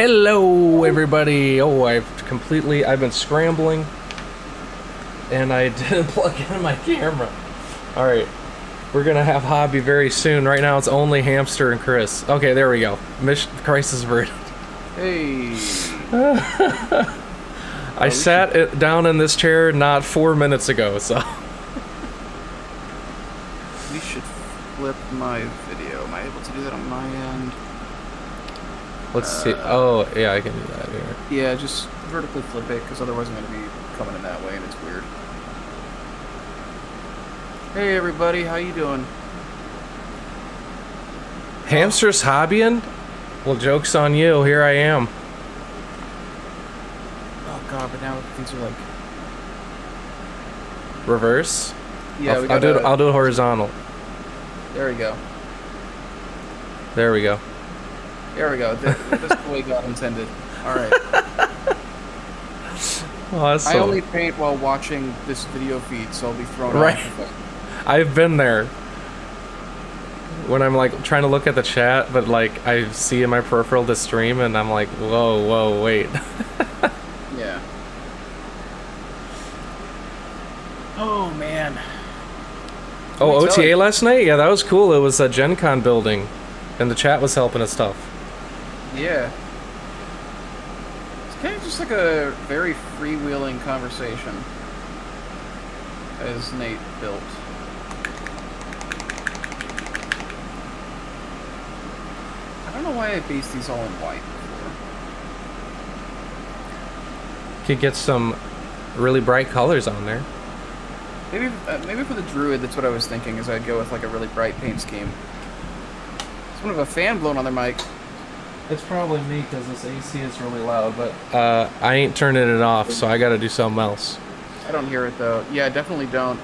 Hello, everybody. Oh, I've been scrambling, and I didn't plug in my camera. All right, we're gonna have hobby very soon. Right now, it's only Hamster and Chris. Okay, there we go. Mission crisis averted. Hey. I sat down in this chair not 4 minutes ago, so. We should flip my video. Am I able to do that on my end? Let's see. Oh, yeah, I can do that here. Yeah, just vertically flip it, because otherwise I'm going to be coming in that way, and it's weird. Hey, everybody. How you doing? Hamster's hobbying? Well, joke's on you. Here I am. Oh, God, but now things are like... Reverse? Yeah, I'll do it horizontal. There we go. There we go. That's the way God intended. Alright. Awesome. I only paint while watching this video feed, so I'll be thrown off. I've been there. When I'm like trying to look at the chat, but like I see in my peripheral the stream, and I'm like, whoa, wait. Yeah. Oh, man. Oh, OTA last night? Yeah, that was cool. It was a Gen Con building, and the chat was helping us stuff. Yeah. It's kind of just like a very freewheeling conversation, as Nate built. I don't know why I based these all in white before. Could get some really bright colors on there. Maybe for the Druid, that's what I was thinking, is I'd go with like a really bright paint scheme. Someone have a fan blowing on their mic. It's probably me because this AC is really loud, but I ain't turning it off, so I gotta do something else. I don't hear it though. Yeah, I definitely don't.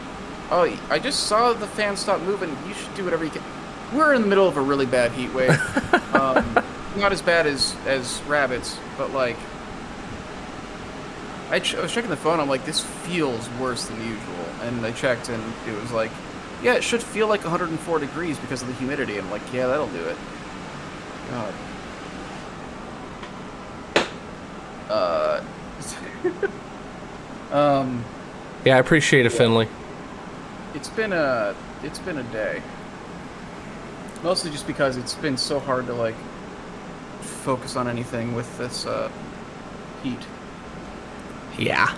Oh, I just saw the fan stop moving. You should do whatever you can. We're in the middle of a really bad heat wave. Not as bad as rabbits, but like... I was checking the phone, I'm like, this feels worse than usual. And I checked, and it was like, yeah, it should feel like 104 degrees because of the humidity. I'm like, yeah, that'll do it. God. Yeah, I appreciate it, Finley. It's been a day. Mostly just because it's been so hard to like focus on anything with this heat. Yeah.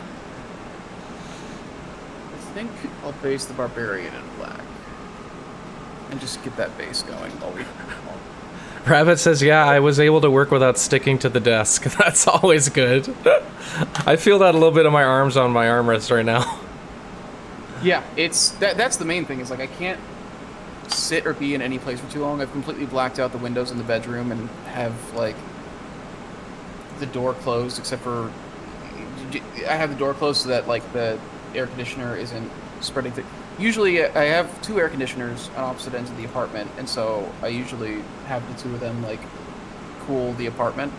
I think I'll base the Barbarian in black. And just get that base going while we... Rabbit says, yeah, I was able to work without sticking to the desk. That's always good. I feel that a little bit in my arms on my armrest right now. Yeah, that's the main thing, is like I can't sit or be in any place for too long. I've completely blacked out the windows in the bedroom and have like the door closed, except for I have the door closed so that like the air conditioner isn't spreading. Usually I have two air conditioners on opposite ends of the apartment, and so I usually have the two of them like cool the apartment.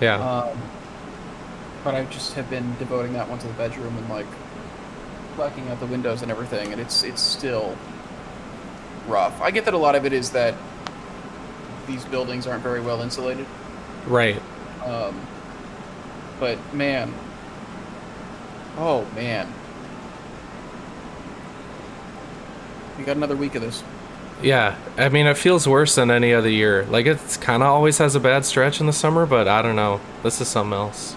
Yeah. But I just have been devoting that one to the bedroom and like blacking out the windows and everything, and it's still rough. I get that a lot of it is that these buildings aren't very well insulated. Right. But man. Oh man. We got another week of this. Yeah, I mean, it feels worse than any other year. Like, it's kind of always has a bad stretch in the summer, but I don't know. This is something else.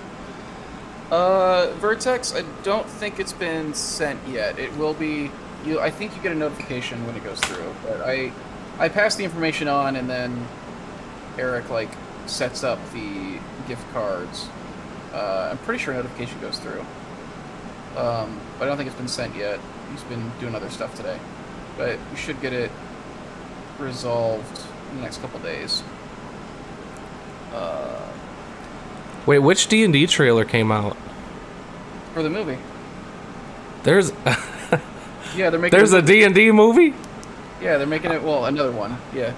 Vertex, I don't think it's been sent yet. It will be... I think you get a notification when it goes through. But I pass the information on, and then Eric, like, sets up the gift cards. I'm pretty sure a notification goes through. But I don't think it's been sent yet. He's been doing other stuff today. But we should get it resolved in the next couple days. Wait, which D&D trailer came out? For the movie. There's... Yeah, they're making... There's a D&D movie? Yeah, they're making it... Well, another one. Yeah.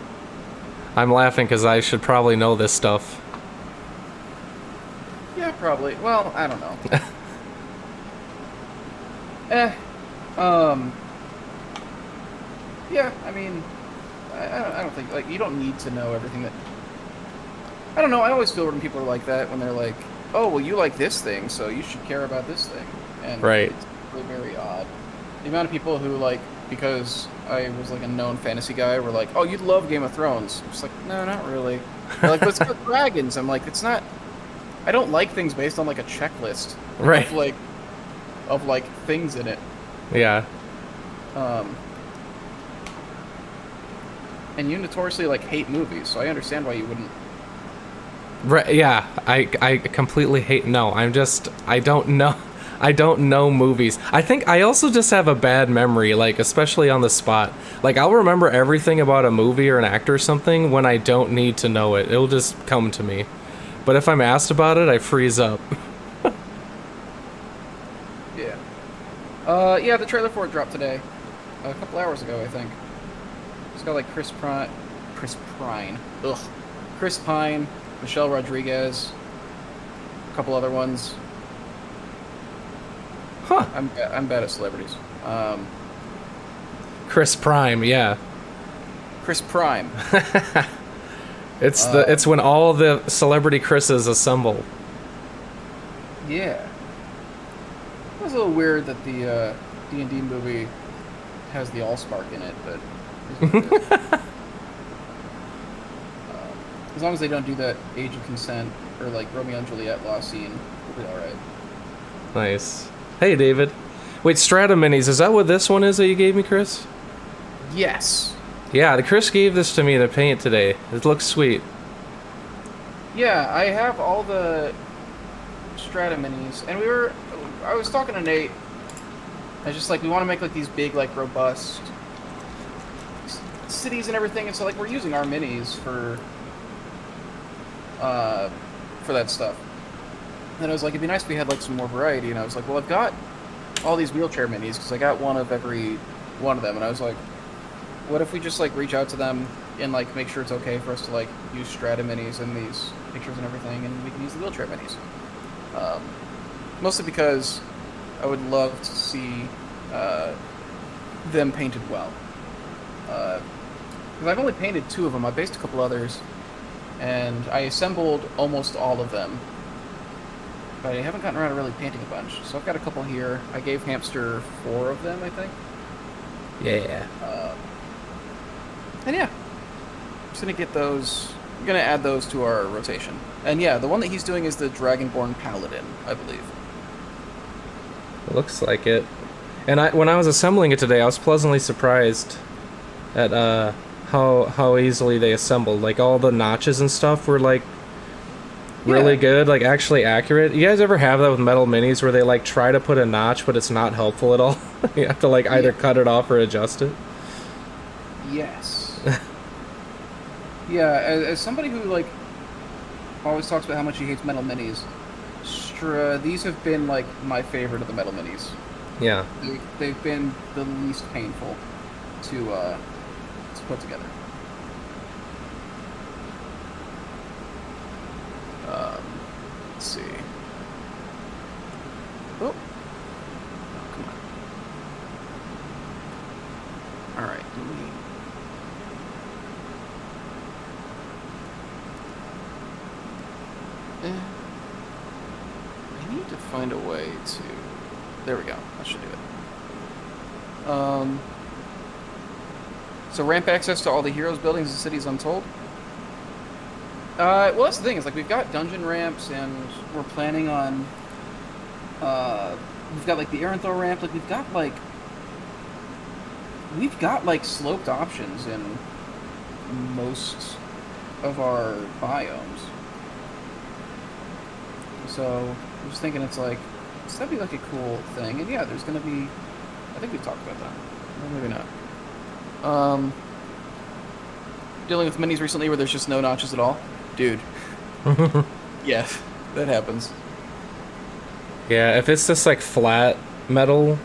I'm laughing because I should probably know this stuff. Yeah, probably. Well, I don't know. Yeah, I mean, I don't think, like, you don't need to know everything that... I don't know. I always feel when people are like that when they're like, "Oh, well, you like this thing, so you should care about this thing," and Right. it's really very odd. The amount of people who like because I was like a known fantasy guy were like, "Oh, you'd love Game of Thrones." I'm just like, no, not really. They're like, "But it's got dragons." I'm like, it's not. I don't like things based on like a checklist Right. of like things in it. Yeah. Um, and you notoriously like hate movies, so I understand why you wouldn't. Right. Yeah. I completely hate. No, I don't know. I don't know movies. I think I also just have a bad memory, like especially on the spot. Like I'll remember everything about a movie or an actor or something when I don't need to know it. It'll just come to me. But if I'm asked about it, I freeze up. Yeah. Yeah, the trailer for it dropped today, a couple hours ago, I think. It's got like ugh, Chris Pine, Michelle Rodriguez, a couple other ones. Huh. I'm bad at celebrities. Chris Prime, yeah. Chris Prime. It's when all the celebrity Chris's assemble. Yeah. It was a little weird that the D&D movie has the Allspark in it, but as long as they don't do that age of consent or like Romeo and Juliet law scene, we'll be all right. Nice. Hey, David. Wait, Strata Minis, is that what this one is that you gave me, Chris? Yes. Yeah, Chris gave this to me to paint today. It looks sweet. Yeah, I have all the Strata Minis, and I was talking to Nate. I was just like, we want to make like these big, like robust cities and everything, and so like we're using our minis for that stuff. And I was like, it'd be nice if we had like some more variety. And I was like, well, I've got all these wheelchair minis because I got one of every one of them. And I was like, what if we just like reach out to them and like make sure it's okay for us to like use Strata minis in these pictures and everything, and we can use the wheelchair minis. Mostly because I would love to see them painted well. Because I've only painted 2 of them. I based a couple others, and I assembled almost all of them. But I haven't gotten around to really painting a bunch. So I've got a couple here. I gave Hamster 4 of them, I think. Yeah. And yeah, I'm just gonna get those. I'm gonna add those to our rotation. And yeah, the one that he's doing is the Dragonborn Paladin, I believe. It looks like it. And when I was assembling it today, I was pleasantly surprised at how easily they assembled. Like all the notches and stuff were like really good, like actually accurate. You guys ever have that with metal minis where they like try to put a notch but it's not helpful at all? You have to like either cut it off or adjust it. Yes. Yeah, as somebody who like always talks about how much he hates metal minis, these have been like my favorite of the metal minis. Yeah. They've been the least painful to put together. Let's see. Oh, come on. All right. I need to find a way to. There we go. That should do it. So ramp access to all the heroes' buildings and cities untold. Well, that's the thing. Is like we've got dungeon ramps, and we're planning on. We've got like the Aranthor ramp. Like we've got like sloped options in most of our biomes. So I'm just thinking it's like that'd be like a cool thing. And yeah, there's gonna be. I think we talked about that. Or maybe not. Dealing with minis recently where there's just no notches at all. Dude. Yeah, that happens. Yeah, if it's just like flat metal,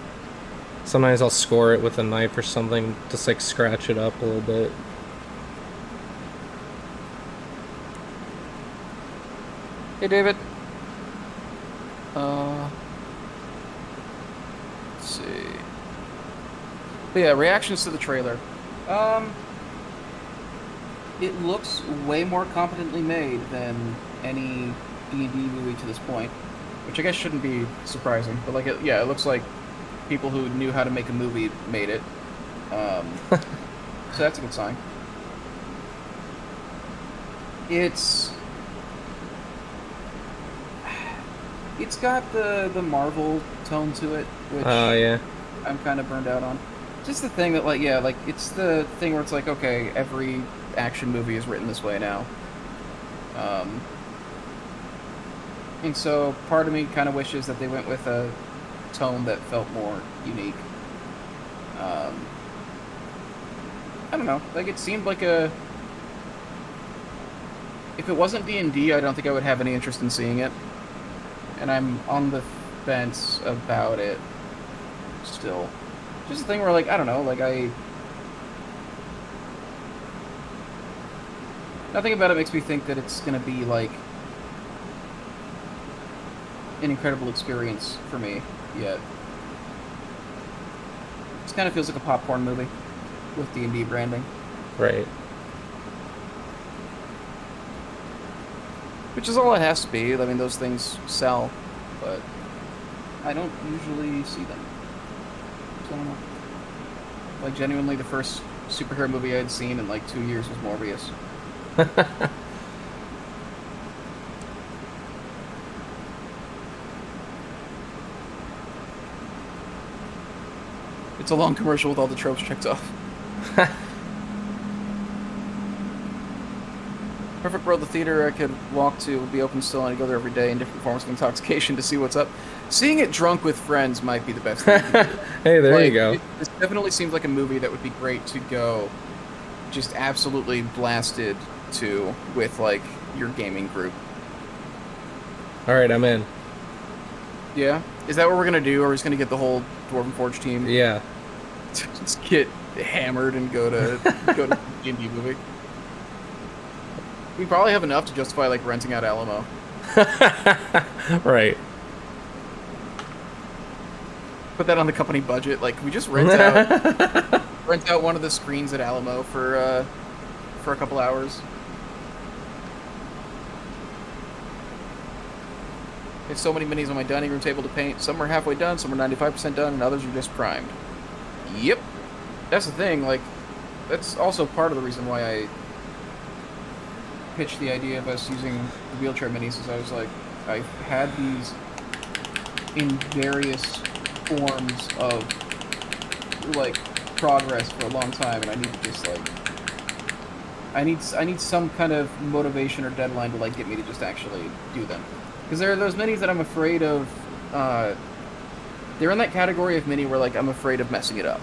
sometimes I'll score it with a knife or something, just like scratch it up a little bit. Hey, David. Let's see. But yeah, reactions to the trailer. It looks way more competently made than any D&D movie to this point, which I guess shouldn't be surprising. But like, yeah, it looks like people who knew how to make a movie made it. So that's a good sign. It's got the Marvel tone to it, which Oh yeah. I'm kind of burned out on. Just the thing that, like, yeah, like, it's the thing where it's like, okay, every action movie is written this way now. And so part of me kind of wishes that they went with a tone that felt more unique. I don't know. Like, it seemed like a... If it wasn't D&D, I don't think I would have any interest in seeing it. And I'm on the fence about it still. Just a thing where, like, I don't know, like, nothing about it makes me think that it's gonna be, like, an incredible experience for me yet. It kind of feels like a popcorn movie with D&D branding. Right. Which is all it has to be. I mean, those things sell, but I don't usually see them. So, I don't know. Like, genuinely, the first superhero movie I had seen in, like, 2 years was Morbius. It's a long commercial with all the tropes checked off. Perfect World, the theater I could walk to would be open still, and I'd go there every day in different forms of intoxication to see what's up. Seeing it drunk with friends might be the best thing. Hey, there Like, you go. This definitely seems like a movie that would be great to go just absolutely blasted to with, like, your gaming group. All right, I'm in. Yeah? Is that what we're gonna do? Or are we just gonna get the whole Dwarven Forge team Yeah. to just get hammered and go to the D&D movie? We probably have enough to justify, like, renting out Alamo. Right. Put that on the company budget. Like, we just rent out one of the screens at Alamo for a couple hours. I have so many minis on my dining room table to paint. Some are halfway done, some are 95% done, and others are just primed. Yep. That's the thing, like, that's also part of the reason why I pitched the idea of us using the wheelchair minis, is I was like, I've had these in various forms of, like, progress for a long time, and I need to just, like, I need some kind of motivation or deadline to, like, get me to just actually do them. Because there are those minis that I'm afraid of, they're in that category of mini where, like, I'm afraid of messing it up.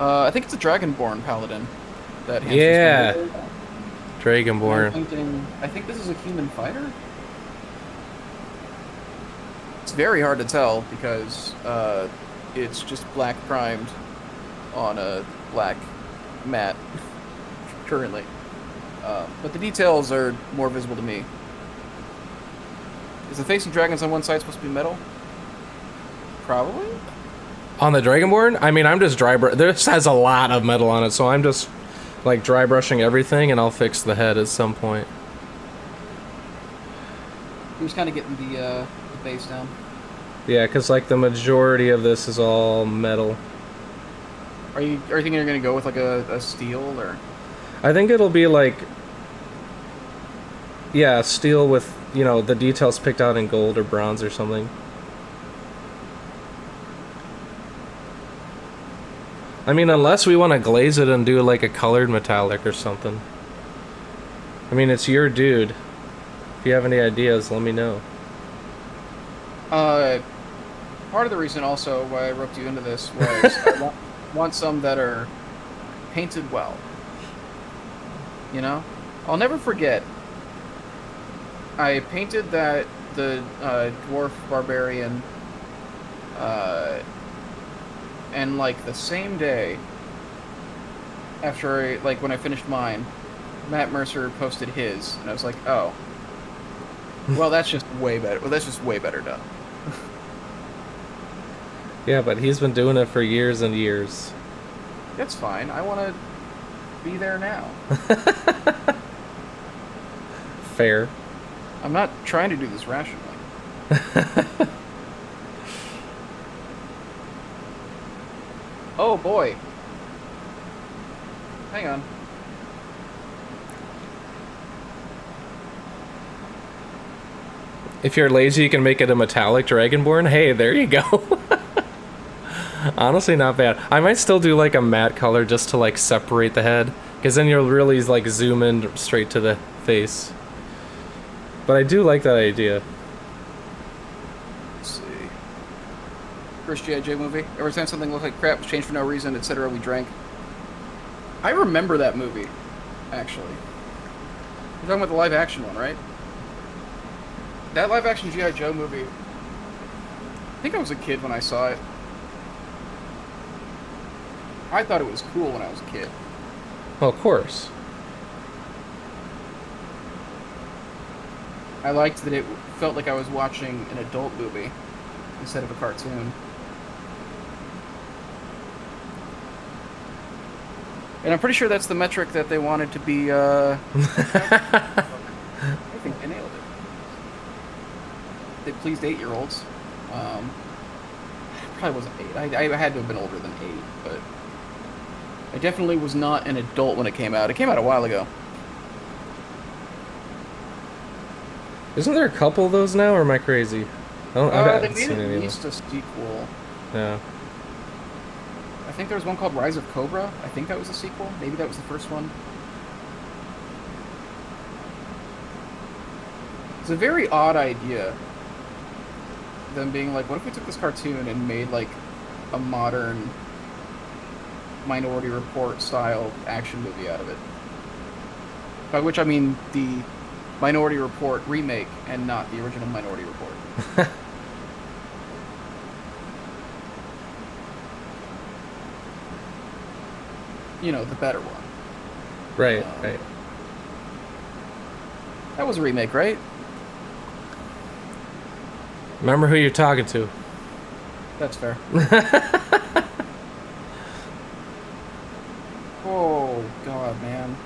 I think it's a Dragonborn Paladin. That Hamster's Yeah. doing. Dragonborn. I think this is a human fighter? It's very hard to tell because it's just black primed on a black mat currently. But the details are more visible to me. Is the facing dragons on one side supposed to be metal? Probably? On the Dragonborn? I mean, I'm just this has a lot of metal on it, so I'm just, like, dry brushing everything, and I'll fix the head at some point. He was kind of getting the base down. Yeah, because, like, the majority of this is all metal. Are you thinking you're going to go with, like, a steel, or...? I think it'll be, like... Yeah, steel with, you know, the details picked out in gold or bronze or something. I mean, unless we want to glaze it and do, like, a colored metallic or something. I mean, it's your dude. If you have any ideas, let me know. Part of the reason also why I roped you into this was I want some that are painted well. You know? I'll never forget. I painted the dwarf barbarian, and, like, the same day after, like, when I finished mine, Matt Mercer posted his, and I was like, oh. Well, that's just way better. Well, that's just way better done. Yeah, but he's been doing it for years and years. That's fine. I want to be there now. Fair. I'm not trying to do this rationally. Oh boy. Hang on. If you're lazy, you can make it a metallic dragonborn. Hey, there you go. Honestly, not bad. I might still do like a matte color just to like separate the head, because then you'll really like zoom in straight to the face. But I do like that idea. Let's see. First G.I. Joe movie. Every time something looked like crap, was changed for no reason, etc., we drank. I remember that movie, actually. You're talking about the live action one, right? That live action G.I. Joe movie. I think I was a kid when I saw it. I thought it was cool when I was a kid. Well, of course. I liked that it felt like I was watching an adult movie instead of a cartoon. And I'm pretty sure that's the metric that they wanted to be, I think they nailed it. They pleased 8-year-olds. Probably wasn't 8. I had to have been older than 8, but I definitely was not an adult when it came out. It came out a while ago. Isn't there a couple of those now, or am I crazy? I haven't They seen made any at of least a sequel. them. I think there was one called Rise of Cobra. I think that was a sequel. Maybe that was the first one. It's a very odd idea. Them being like, what if we took this cartoon and made like a modern Minority Report style action movie out of it? By which I mean the Minority Report remake and not the original Minority Report. You know, the better one. Right, right. That was a remake, right? Remember who you're talking to. That's fair. Oh, God, man.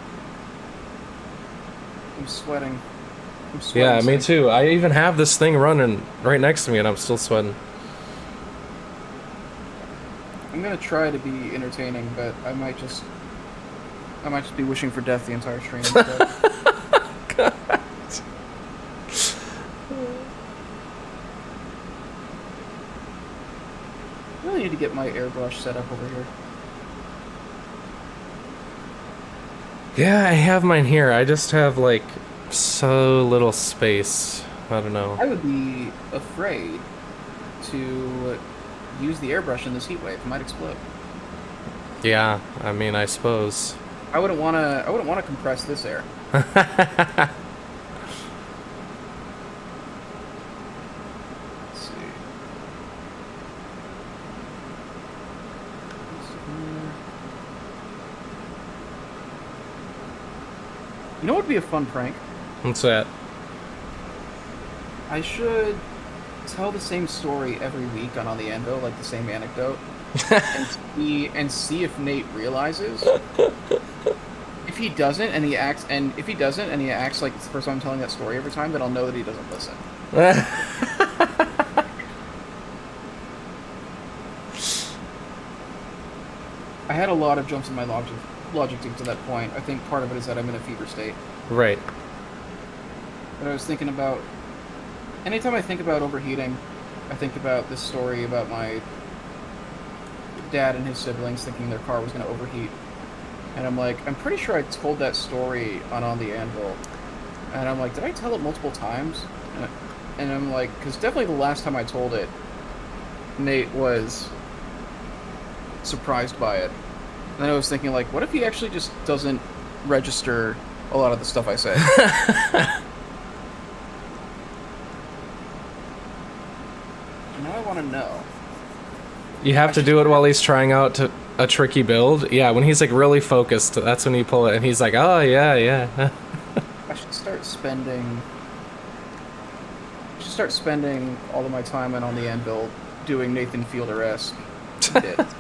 I'm sweating. Yeah, me too. I even have this thing running right next to me and I'm still sweating. I'm gonna try to be entertaining, but I might just be wishing for death the entire stream instead. I really need to get my airbrush set up over here. Yeah, I have mine here. I just have like so little space. I don't know. I would be afraid to use the airbrush in this heat wave. It might explode. Yeah, I mean, I suppose. I wouldn't want to compress this air. You know what would be a fun prank? What's that? I should tell the same story every week on the Anvil, like the same anecdote, and see if Nate realizes. If he doesn't, and he acts like it's the first time I'm telling that story every time, then I'll know that he doesn't listen. I had a lot of jumps in my logic to that point. I think part of it is that I'm in a fever state. Right. But I was thinking about... Anytime I think about overheating, I think about this story about my dad and his siblings thinking their car was going to overheat. And I'm like, I'm pretty sure I told that story on the Anvil. And I'm like, did I tell it multiple times? And I'm like, because definitely the last time I told it, Nate was surprised by it. And then I was thinking, like, what if he actually just doesn't register a lot of the stuff I say? Now I want to know. You have to do it while he's trying out a tricky build. Yeah, when he's like really focused, that's when you pull it, and he's like, "Oh yeah, yeah." I should start spending all of my time on the Anvil doing Nathan Fielder-esque bits.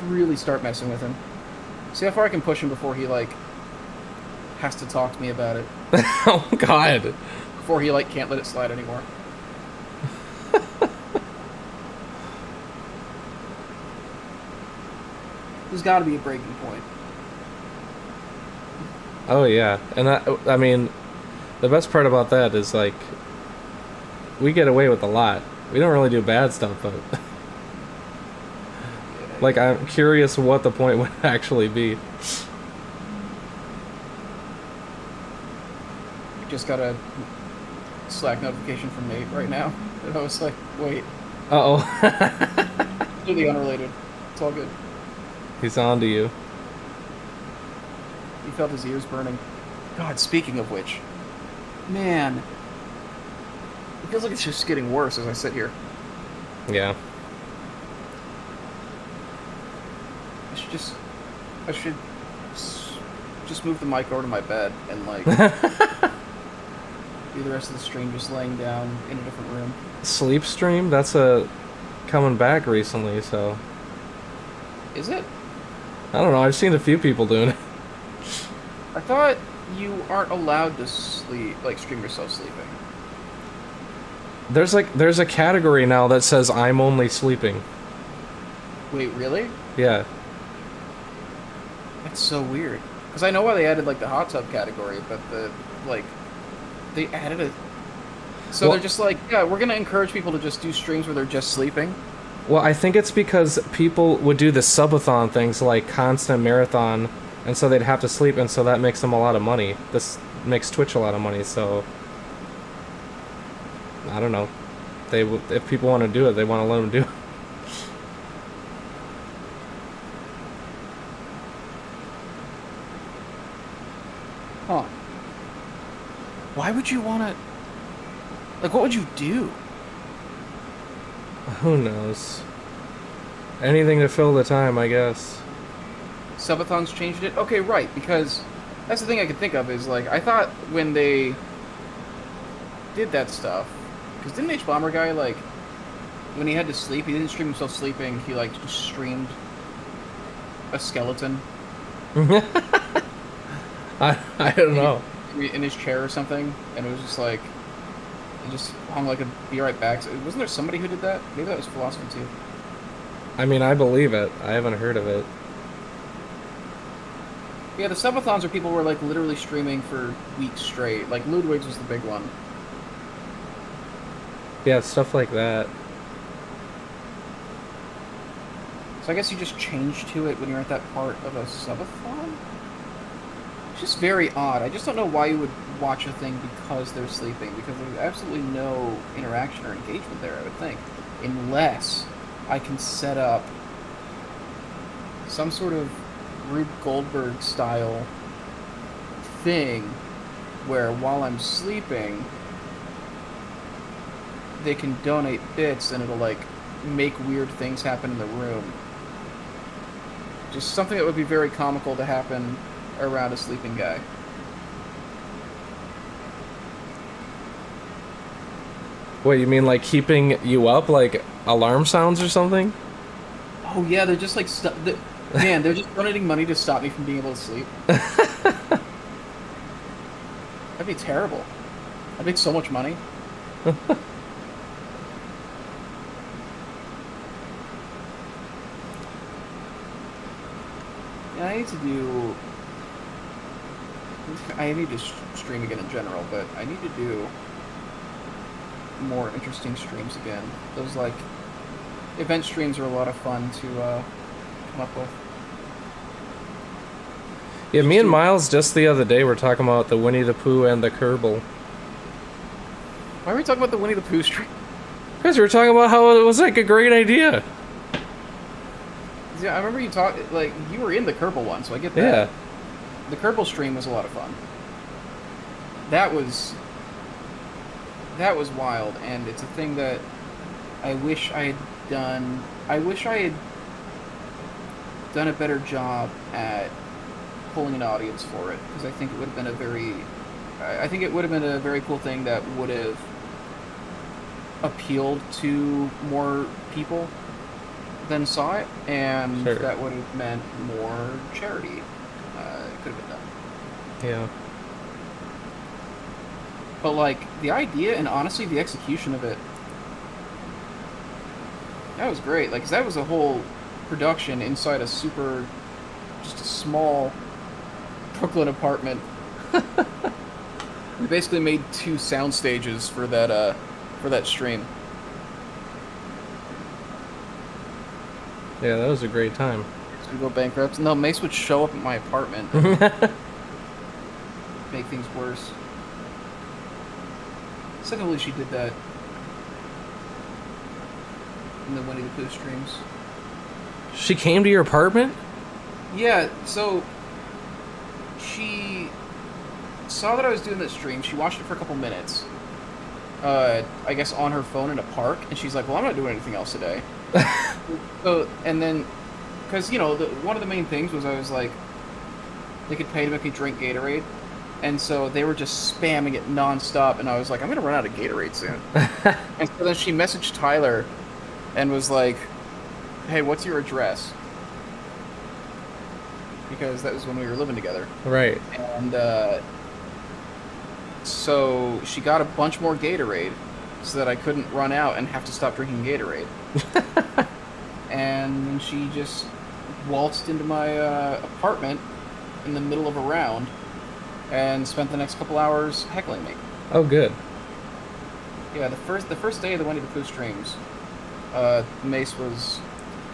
really start messing with him. See how far I can push him before he, like, has to talk to me about it. Oh, God. Before he, like, can't let it slide anymore. There's got to be a breaking point. Oh, yeah. And I mean, the best part about that is, like, we get away with a lot. We don't really do bad stuff, but... like, I'm curious what the point would actually be. Just got a Slack notification from Nate right now. And I was like, wait. Uh-oh. Completely unrelated. It's all good. He's on to you. He felt his ears burning. God, speaking of which. Man. It feels like it's just getting worse as I sit here. Yeah. I should just move the mic over to my bed and, like, do the rest of the stream just laying down in a different room. Sleep stream? That's coming back recently, so... Is it? I don't know, I've seen a few people doing it. I thought you aren't allowed to sleep, like, stream yourself sleeping. There's a category now that says I'm only sleeping. Wait, really? Yeah. That's so weird. Because I know why they added, like, the hot tub category, but they added it. So they're just like, yeah, we're going to encourage people to just do streams where they're just sleeping. Well, I think it's because people would do the subathon things, like constant marathon, and so they'd have to sleep, and so that makes them a lot of money. This makes Twitch a lot of money, so... I don't know. If people want to do it, they want to let them do it. Huh. Why would you want to... Like, what would you do? Who knows? Anything to fill the time, I guess. Subathons changed it? Okay, right, because that's the thing I could think of is, like, I thought when they did that stuff, because didn't H-Bomber Guy, like, when he had to sleep, he didn't stream himself sleeping, he, like, just streamed a skeleton. I don't know. In his chair or something, and it was just like, it just hung like a be right back. So, wasn't there somebody who did that? Maybe that was Philosophy too. I mean, I believe it. I haven't heard of it. Yeah, the subathons are people who were like literally streaming for weeks straight. Like Ludwig's was the big one. Yeah, stuff like that. So I guess you just change to it when you're at that part of a subathon? It's just very odd. I just don't know why you would watch a thing because they're sleeping, because there's absolutely no interaction or engagement there, I would think. Unless I can set up some sort of Rube Goldberg style thing where while I'm sleeping, they can donate bits and it'll like make weird things happen in the room. Just something that would be very comical to happen around a sleeping guy. What, you mean like keeping you up, like alarm sounds or something? Oh yeah, they're just like man, they're just donating money to stop me from being able to sleep. That'd be terrible. I'd make so much money. Yeah, I need to stream again in general, but I need to do more interesting streams again. Those, like, event streams are a lot of fun to come up with. Yeah, me and Miles just the other day were talking about the Winnie the Pooh and the Kerbal. Why are we talking about the Winnie the Pooh stream? Because we were talking about how it was like a great idea. Yeah, I remember you like, you were in the Kerbal one, so I get that. Yeah. The Kerbal stream was a lot of fun. That was wild, and it's a thing that I wish I had done. I wish I had done a better job at pulling an audience for it, because I think it would have been a very cool thing that would have appealed to more people. then saw it, and Sure. that would have meant more charity. It could have been done. Yeah. But like the idea and honestly the execution of it, that was great. Like, 'cause that was a whole production inside a just a small Brooklyn apartment. We basically made 2 sound stages for that stream. Yeah, that was a great time. So we go bankrupt. No, Mace would show up at my apartment, make things worse. Secondly, she did that in the Winnie the Pooh streams. She came to your apartment? Yeah, so she saw that I was doing that stream. She watched it for a couple minutes. I guess on her phone in a park, and she's like, "Well, I'm not doing anything else today." So, and then, because one of the main things was I was like, they could pay to make me drink Gatorade, and so they were just spamming it nonstop, and I was like, I'm gonna run out of Gatorade soon. And so then she messaged Tyler, and was like, "Hey, what's your address?" Because that was when we were living together. Right. And so she got a bunch more Gatorade so that I couldn't run out and have to stop drinking Gatorade. And then she just waltzed into my apartment in the middle of a round and spent the next couple hours heckling me. Oh, good. Yeah, the first day of the Winnie the Pooh streams, Mace was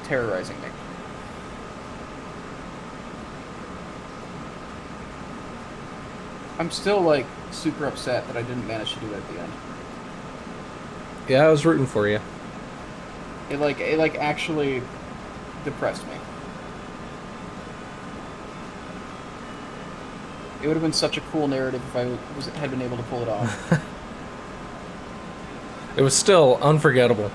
terrorizing me. I'm still like super upset that I didn't manage to do it at the end. Yeah, I was rooting for you. It actually depressed me. It would have been such a cool narrative if I had been able to pull it off. It was still unforgettable.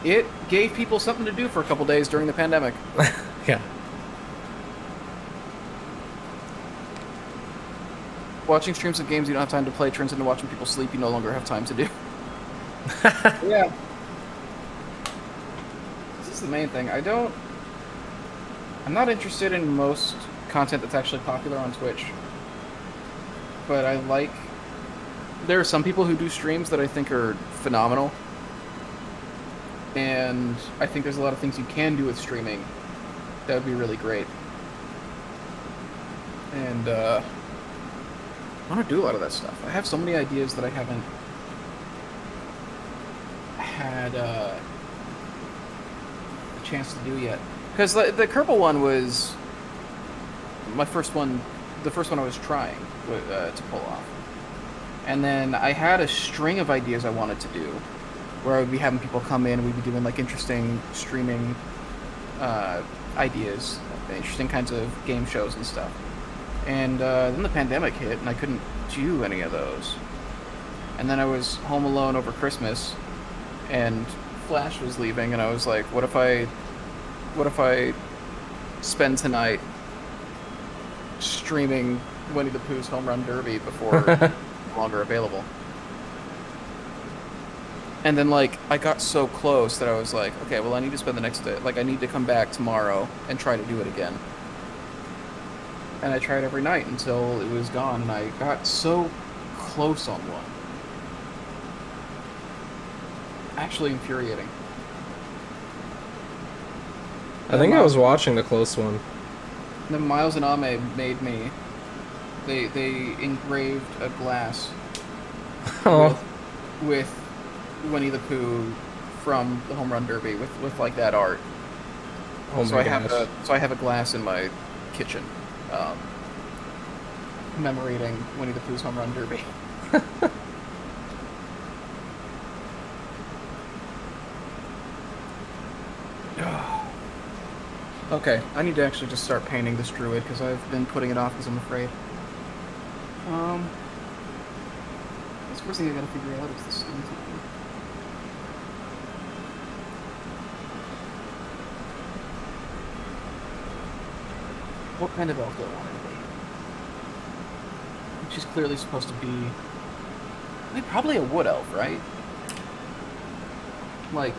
It gave people something to do for a couple days during the pandemic. Yeah. Watching streams of games you don't have time to play turns into watching people sleep you no longer have time to do. Yeah. This is the main thing. I'm not interested in most content that's actually popular on Twitch. But there are some people who do streams that I think are phenomenal. And I think there's a lot of things you can do with streaming that would be really great. And I want to do a lot of that stuff. I have so many ideas that I haven't had a chance to do yet. Because the Kerbal one was my first one, the first one I was trying to pull off. And then I had a string of ideas I wanted to do, where I would be having people come in and we'd be doing like interesting streaming ideas, interesting kinds of game shows and stuff. And then the pandemic hit, and I couldn't do any of those. And then I was home alone over Christmas, and Flash was leaving, and I was like, what if I spend tonight streaming Winnie the Pooh's Home Run Derby before it's no longer available? And then, like, I got so close that I was like, okay, well, I need to spend the next day, like, I need to come back tomorrow and try to do it again. And I tried every night until it was gone, and I got so close on one. Actually infuriating. I think I was watching the close one. Then Miles and Ame made me. They engraved a glass Oh. with Winnie the Pooh from the Home Run Derby with like that art. Oh So my I gosh. have a glass in my kitchen, commemorating Winnie the Pooh's Home Run Derby. Okay, I need to actually just start painting this druid because I've been putting it off because I'm afraid. That's the first thing I gotta figure out is the skin tone. What kind of elf do I want her to be? She's clearly supposed to be... I mean, probably a wood elf, right? Like,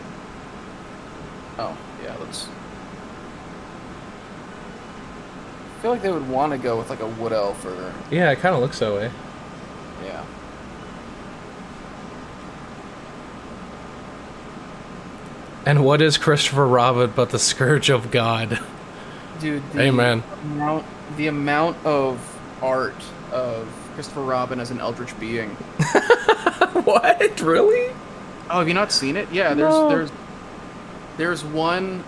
Oh, yeah, let's... I feel like they would want to go with like a wood elf or... Yeah, it kind of looks that way. Yeah. And what is Christopher Robin but the Scourge of God? Dude, Amen. The amount of art of Christopher Robin as an eldritch being. What? Really? Oh, have you not seen it? Yeah, No. there's one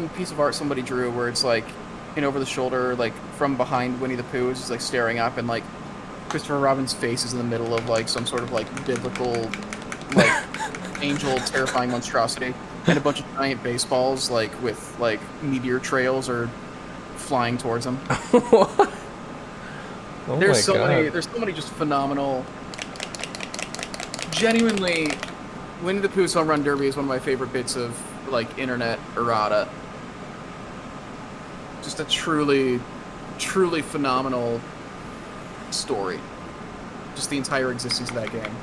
piece of art somebody drew where it's like in over the shoulder, like from behind Winnie the Pooh, is just like staring up, and like Christopher Robin's face is in the middle of like some sort of like biblical, like angel terrifying monstrosity, and a bunch of giant baseballs like with like meteor trails are flying towards them. What? Oh my There's God. so many just phenomenal. Genuinely, Winnie the Pooh's Home Run Derby is one of my favorite bits of like internet errata. Just a truly, truly phenomenal story. Just the entire existence of that game.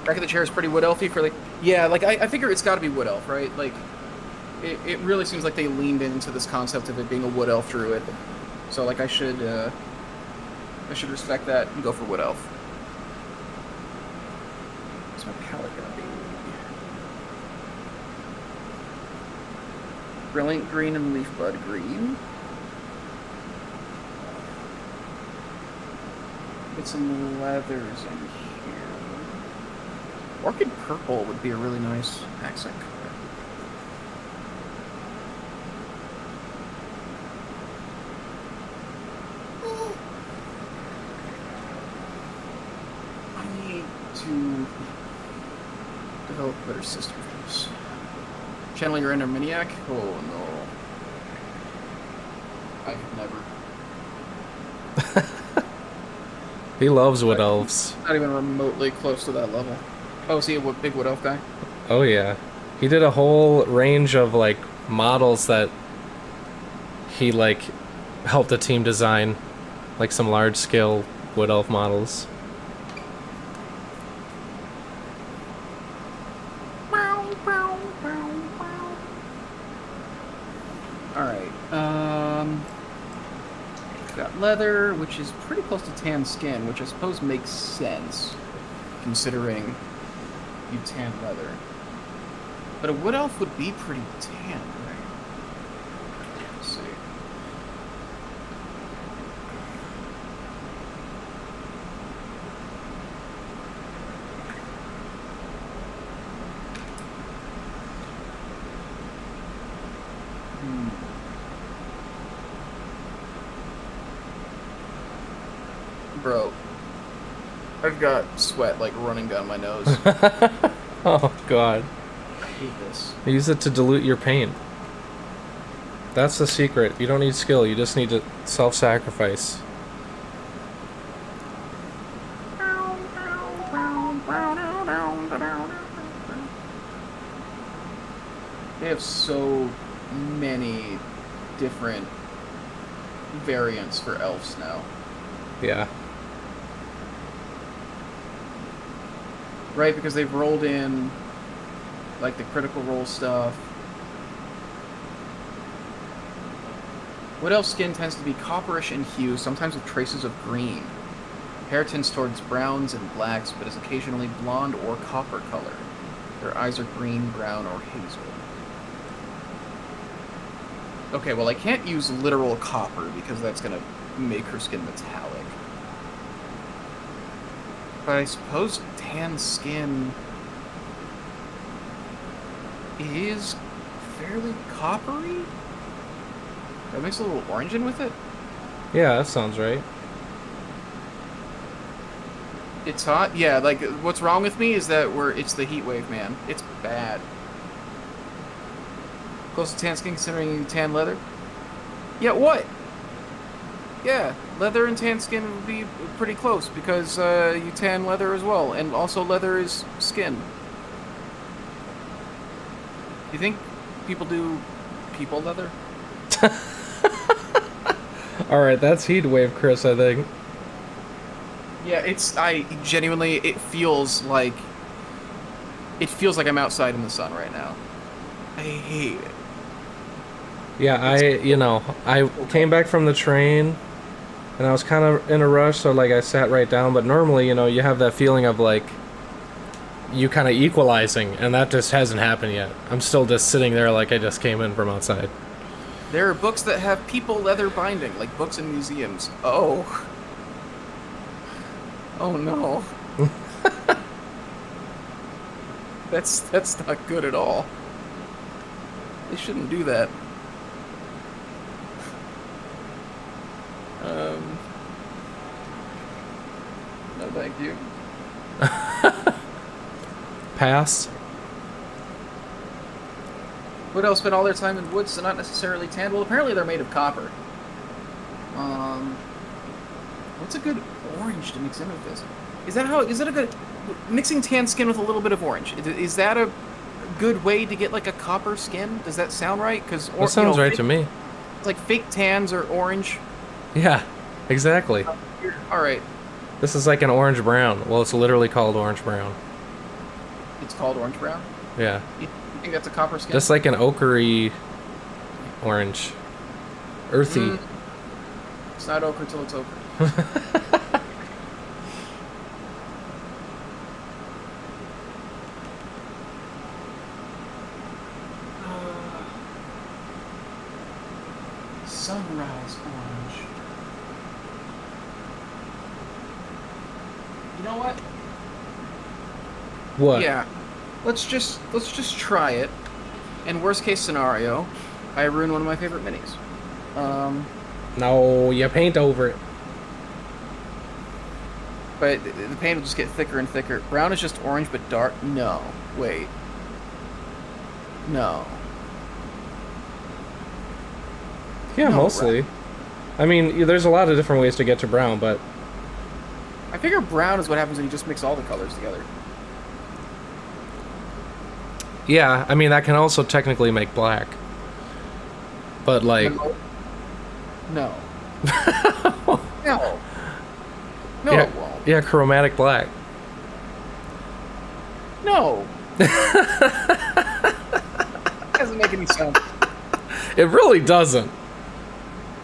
Back of the chair is pretty wood elfy for like, yeah, like I figure it's got to be wood elf, right? Like, it really seems like they leaned into this concept of it being a wood elf druid. So like I should respect that and go for wood elf. What's my palette gonna be? Brilliant green and leaf bud green. Get some leathers in here. Orchid purple would be a really nice accent color. I need to develop a better system for this. Channel your inner Miniac? Oh no. I could never. He loves wood elves. Not even remotely close to that level. Oh, is he a big wood elf guy? Oh yeah. He did a whole range of like models that he like helped a team design, like some large scale wood elf models. Alright, got leather, which is pretty close to tan skin, which I suppose makes sense, considering you tan leather. But a wood elf would be pretty tan, right? Let's see. Bro, I've got sweat like running down my nose. Oh God. I hate this. Use it to dilute your pain. That's the secret. You don't need skill, you just need to self-sacrifice. They have so many different variants for elves now. Yeah. Right, because they've rolled in like the critical role stuff. Wood elf skin tends to be copperish in hue, sometimes with traces of green. Hair tends towards browns and blacks, but is occasionally blonde or copper color. Their eyes are green, brown, or hazel. Okay, well I can't use literal copper because that's gonna make her skin metallic. But I suppose tan skin is fairly coppery? That makes a little orange in with it? Yeah, that sounds right. It's hot? Yeah, like, what's wrong with me is that it's the heat wave, man. It's bad. Close to tan skin considering tan leather? Yeah, what? Yeah, leather and tan skin would be pretty close because you tan leather as well, and also leather is skin. You think people do people leather? Alright, that's Heatwave, Chris, I think. Yeah, it feels like It feels like I'm outside in the sun right now. I hate it. Yeah, I came back from the train, and I was kind of in a rush, so like I sat right down. But normally, you have that feeling of like you kind of equalizing, and that just hasn't happened yet. I'm still just sitting there like I just came in from outside. There are books that have people leather binding, like books in museums. Oh. Oh no. That's not good at all. They shouldn't do that. No thank you. Pass. Wood elves spend all their time in woods, so not necessarily tan. Well, apparently they're made of copper. What's a good orange to mix in with this? Is that a good... Mixing tan skin with a little bit of orange, is that a good way to get, like, a copper skin? Does that sound right? Because That sounds right to me. It's like fake tans are orange. Yeah, exactly. Alright. This is like an orange brown. Well, it's literally called orange brown. It's called orange brown? Yeah. You think that's a copper skin? Just like an ochre orange. Earthy. It's not ochre till it's ochre. Sunrise orange. You know what? What? Yeah. Let's just try it. And worst case scenario, I ruin one of my favorite minis. No, you paint over it. But the paint will just get thicker and thicker. Brown is just orange but dark. No. Wait. No. Yeah, No, mostly. I mean, there's a lot of different ways to get to brown, but I figure brown is what happens when you just mix all the colors together. yeah, I mean that can also technically make black. But like, No. No. No, yeah, it won't. yeah, chromatic black. No. Doesn't make any sense. It really doesn't.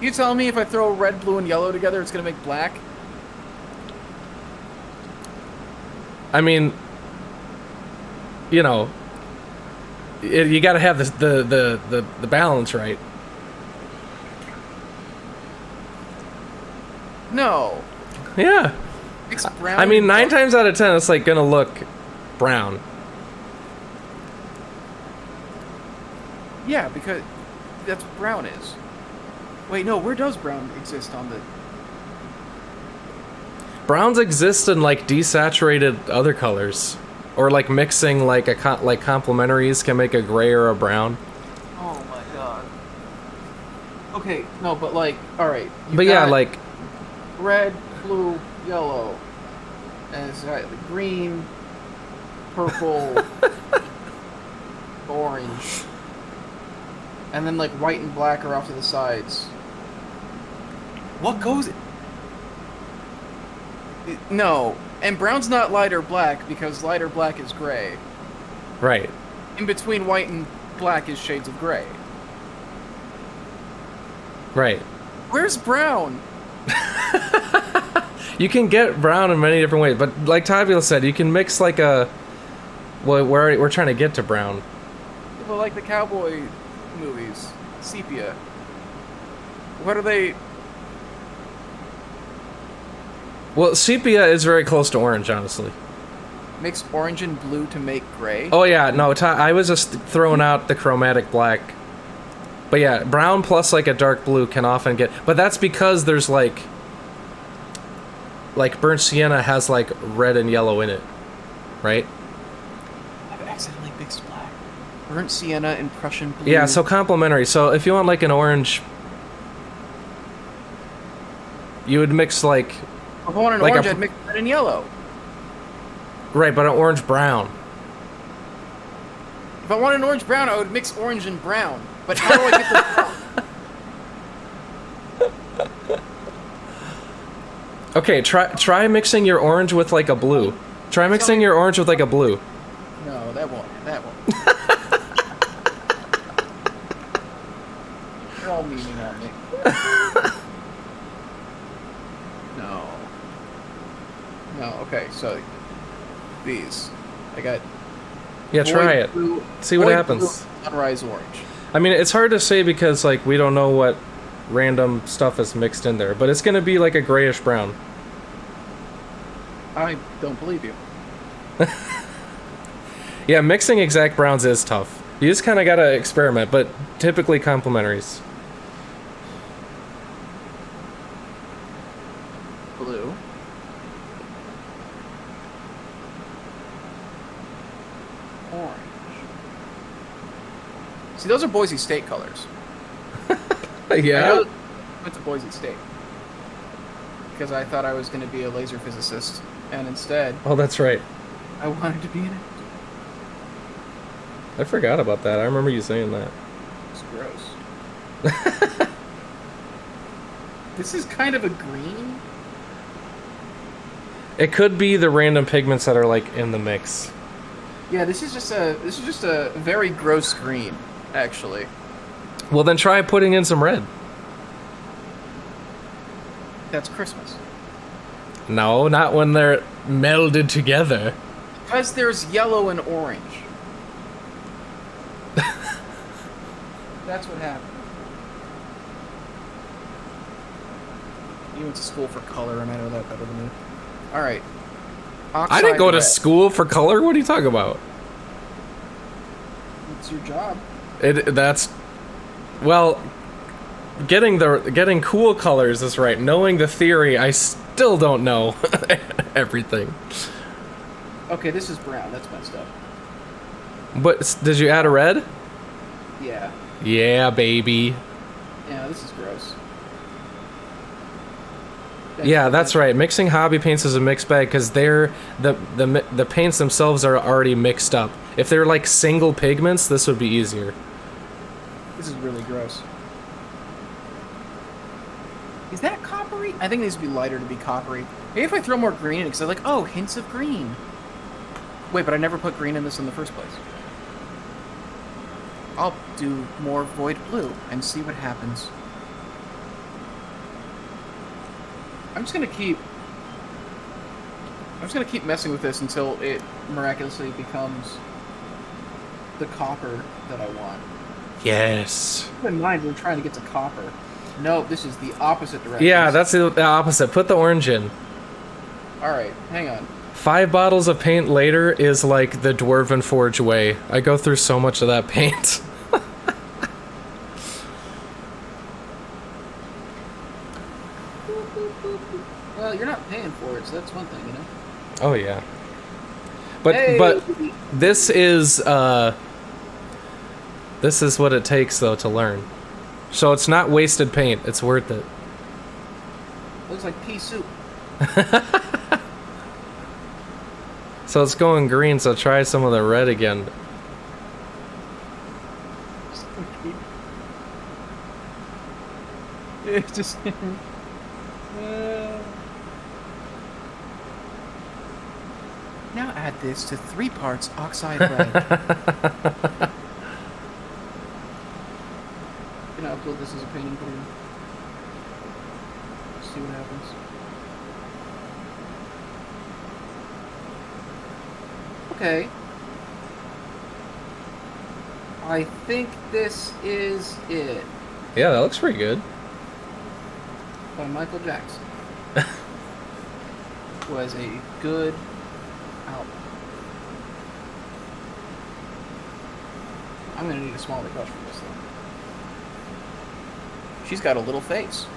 You tell me if I throw red, blue, and yellow together, it's gonna make black? I mean, you got to have the balance right. No. Yeah. Mix brown. I mean, and 9 dark. times out of 10, it's like gonna look brown. Yeah, because that's what brown is. Wait, no, where does brown exist on the... Browns exist in like desaturated other colors, or like mixing like like complementaries can make a gray or a brown. Oh my god. Okay, no, but like, alright. But yeah, like red, blue, yellow. And it's got the green, purple, orange. And then like white and black are off to the sides. What goes... No, and brown's not light or black because light or black is gray. right. In between white and black is shades of gray. Right. Where's brown? You can get brown in many different ways, but like Tabula said, you can mix like a... Well, we're trying to get to brown. People like the cowboy movies. Sepia. What are they... Well, sepia is very close to orange, honestly. Mix orange and blue to make gray? Oh yeah, no, I was just throwing out the chromatic black. But yeah, brown plus like a dark blue can often get... But that's because there's like burnt sienna has like red and yellow in it, right? I've accidentally mixed black. Burnt sienna and Prussian blue. Yeah, so complementary. So if you want like an orange, you would mix like... If I want an like orange, I'd mix red and yellow. Right, but an orange brown. If I want an orange brown, I would mix orange and brown. But how do I get the brown? Okay, try mixing your orange with like a blue. Try mixing your orange with like a blue. No, that all memeing at me. No. No, okay, so these. I got Yeah, try it. Blue, See what Void happens. Blue, Sunrise Orange. I mean, it's hard to say because, like, we don't know what random stuff is mixed in there, but it's gonna be like a grayish brown. I don't believe you. Yeah, mixing exact browns is tough. You just kind of gotta experiment, but typically complementaries. Blue. Orange. See, those are Boise State colors. I know I went to Boise State because I thought I was going to be a laser physicist, and instead, Oh, that's right. I wanted to be an actor. I forgot about that. I remember you saying that. It's gross. This is kind of a green. It could be the random pigments that are like in the mix. Yeah, this is just a very gross green, actually. Well, then try putting in some red. That's Christmas. No, not when they're melded together. Because there's yellow and orange. That's what happened. You went to school for color, and I know that better than you. All right. I didn't go to red. school for color. What are you talking about? It's your job. Well, getting cool colors is right. Knowing the theory, I still don't know everything. Okay, this is brown. That's messed up. But did you add a red? Yeah. Yeah, baby. Yeah, this is gross. Yeah, that's right. Mixing hobby paints is a mixed bag because the paints themselves are already mixed up. If they're like single pigments, this would be easier. This is really gross. Is that coppery? I think it needs to be lighter to be coppery. Maybe if I throw more green in it, because I'm like, oh, hints of green. Wait, but I never put green in this in the first place. I'll do more void blue and see what happens. I'm just gonna keep messing with this until it miraculously becomes the copper that I want. Yes. Keep in mind, we're trying to get to copper. No, this is the opposite direction. Yeah, that's the opposite. Put the orange in. Alright, hang on. 5 bottles of paint later is like the Dwarven Forge way. I go through so much of that paint. Well, you're not paying for it, so that's one thing, you know? Oh yeah. But Hey! but this is what it takes though to learn. So it's not wasted paint. It's worth it. Looks like pea soup. So it's going green, so try some of the red again. It's just... Now add this to 3 parts oxide red. Gonna upload this as a painting video. See what happens. Okay. I think this is it. Yeah, that looks pretty good. By Michael Jackson. Was a good album. I'm gonna need a smaller brush for this though. She's got a little face.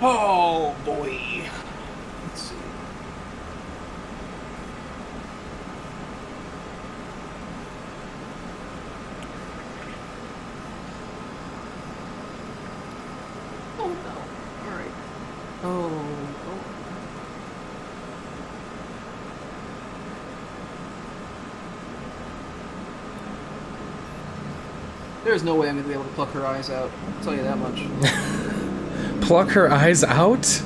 Oh boy. Let's see. Oh no. Alright. Oh. There's no way I'm gonna be able to pluck her eyes out. I'll tell you that much. Pluck her eyes out?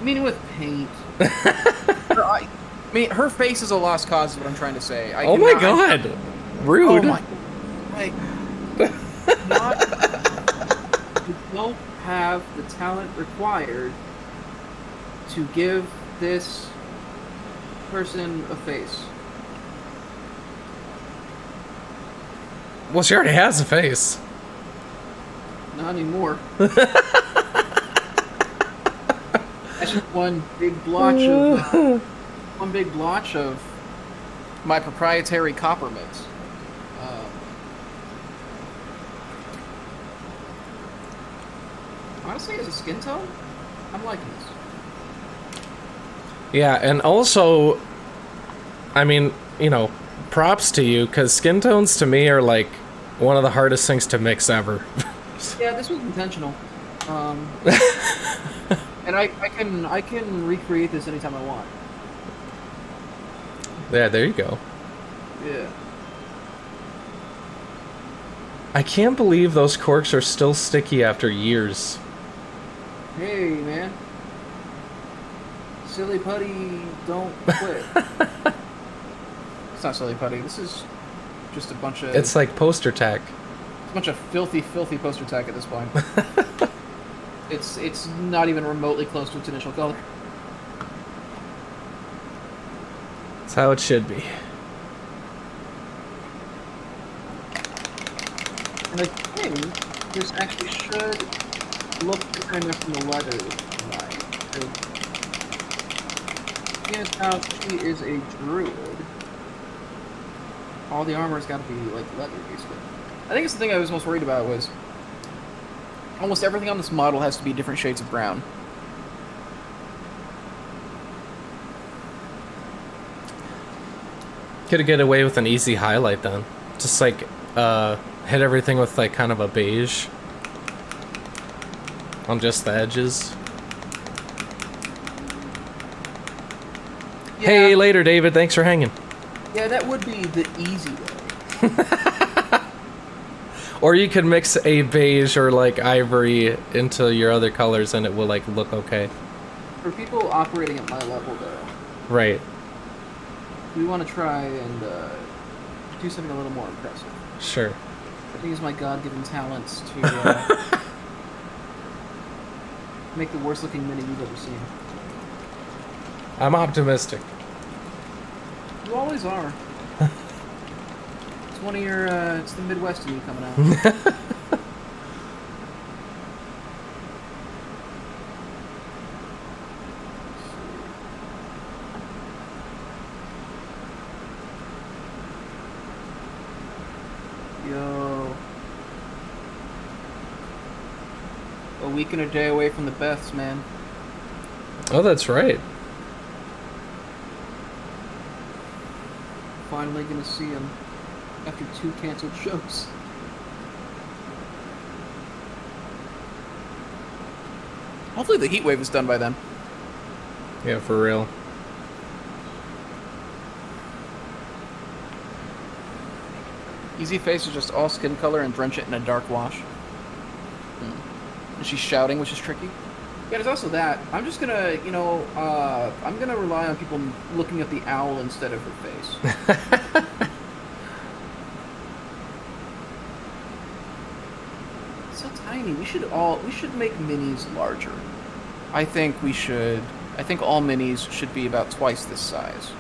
Meaning with paint. Her eye. I mean, her face is a lost cause. Is what I'm trying to say. Oh my god, rude. Oh my. Like, you don't have the talent required to give this person a face. Well, she already has a face. Not anymore. That's just one big blotch of my proprietary copper mix. Honestly, as a skin tone, I'm liking this. Yeah, and also, I mean, you know, props to you, because skin tones to me are like one of the hardest things to mix ever. Yeah, this was intentional. And I can recreate this anytime I want. Yeah, there you go. Yeah. I can't believe those corks are still sticky after years. Hey, man. Silly putty, don't quit. It's not silly putty. This is just a bunch of... It's like poster tack. It's a bunch of filthy, filthy poster tack at this point. It's not even remotely close to its initial color. That's how it should be. And I think this actually should look kind of from the leather line. Seeing as how she is a druid, all the armor's got to be like leather, basically. I think it's the thing I was most worried about was almost everything on this model has to be different shades of brown. Could get away with an easy highlight then. Just like hit everything with like kind of a beige on just the edges. Yeah. Hey, later, David. Thanks for hanging. Yeah, that would be the easy way. Or you could mix a beige or like ivory into your other colors and it will like look okay. For people operating at my level, though, Right. we want to try and do something a little more impressive. Sure. I think it's my God-given talents to make the worst-looking mini you've ever seen. I'm optimistic. You always are. It's one of your, it's the Midwest in you coming out. Yo. A week and a day away from the Beths, man. Oh, that's right. Finally gonna see him after 2 canceled shows. Hopefully the heat wave is done by then. Yeah, for real. Easy face is just all skin color and drench it in a dark wash. And she's shouting, which is tricky. Yeah, there's also that. I'm just gonna, you know, I'm gonna rely on people looking at the owl instead of her face. It's so tiny. We should make minis larger. I think all minis should be about twice this size.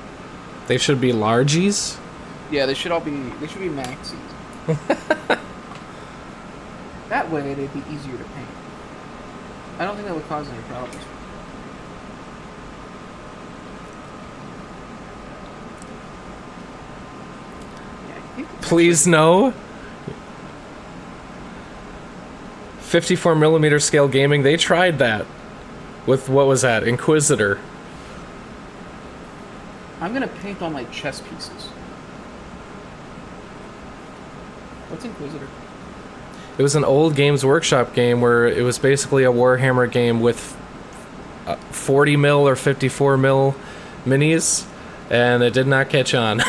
They should be largies. Yeah, they should be maxis. That way they'd be easier to paint. I don't think that would cause any problems. Yeah, I think Please no. 54mm scale gaming, they tried that. With, what was that? Inquisitor. I'm gonna paint all my chess pieces. What's Inquisitor? It was an old Games Workshop game where it was basically a Warhammer game with 40mm or 54mm minis, and it did not catch on.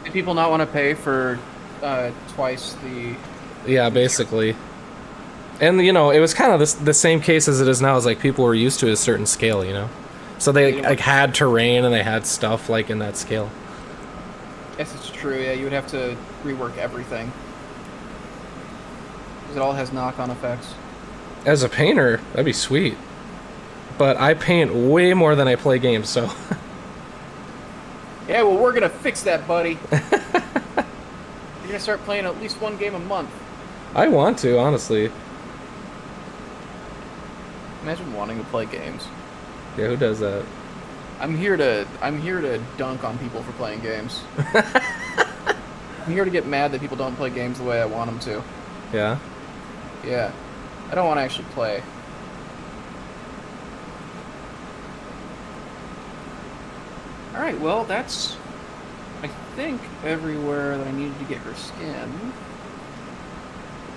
Did people not want to pay for twice the... Yeah, basically. And, you know, it was kind of the same case as it is now, is like people were used to a certain scale, you know? So they like had terrain and they had stuff like in that scale. Yes, it's true. Yeah, you would have to rework everything. Because it all has knock-on effects. As a painter, that'd be sweet. But I paint way more than I play games, so... Yeah, well, we're gonna fix that, buddy. You're gonna start playing at least one game a month. I want to, honestly. Imagine wanting to play games. Yeah, who does that? I'm here to dunk on people for playing games. I'm here to get mad that people don't play games the way I want them to. Yeah? Yeah. I don't want to actually play. Alright, well, that's, I think, everywhere that I needed to get her skin.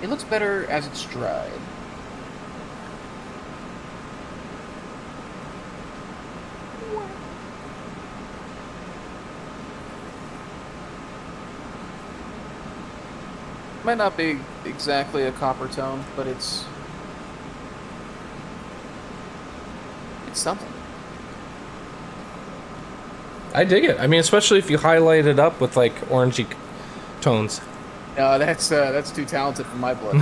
It looks better as it's dried. Might not be exactly a copper tone, but it's something. I dig it. I mean, especially if you highlight it up with, like, orangey tones. No, that's too talented for my blood.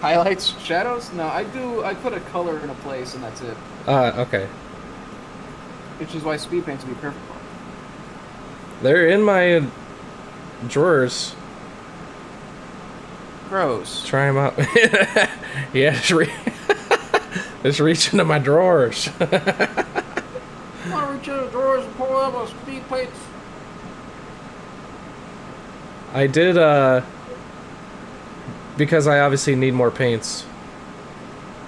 Highlights, shadows? No, I put a color in a place and that's it. Okay. Which is why speed paints would be perfect for. They're in my drawers. Gross. Try them out. Yeah, just reach into my drawers. I want to reach into the drawers and pull out those speed paints. I did, because I obviously need more paints.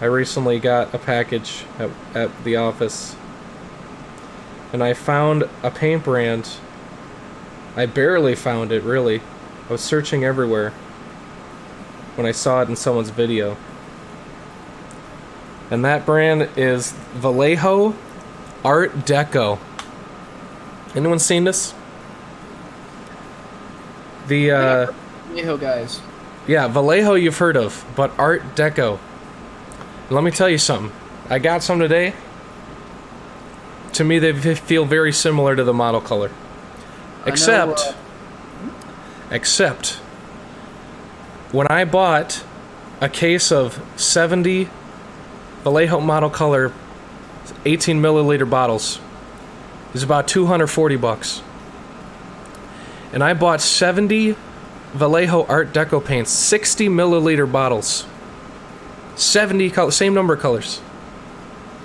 I recently got a package at the office. And I found a paint brand. I barely found it, really. I was searching everywhere when I saw it in someone's video. And that brand is Vallejo Art Deco. Anyone seen this? The, Vallejo guys. Yeah, Vallejo you've heard of, but Art Deco. Let me tell you something. I got some today. To me, they feel very similar to the model color. Except when I bought a case of 70 Vallejo model color 18 milliliter bottles, it was about $240. And I bought 70 Vallejo Art Deco paints, 60 milliliter bottles, 70 colors, same number of colors,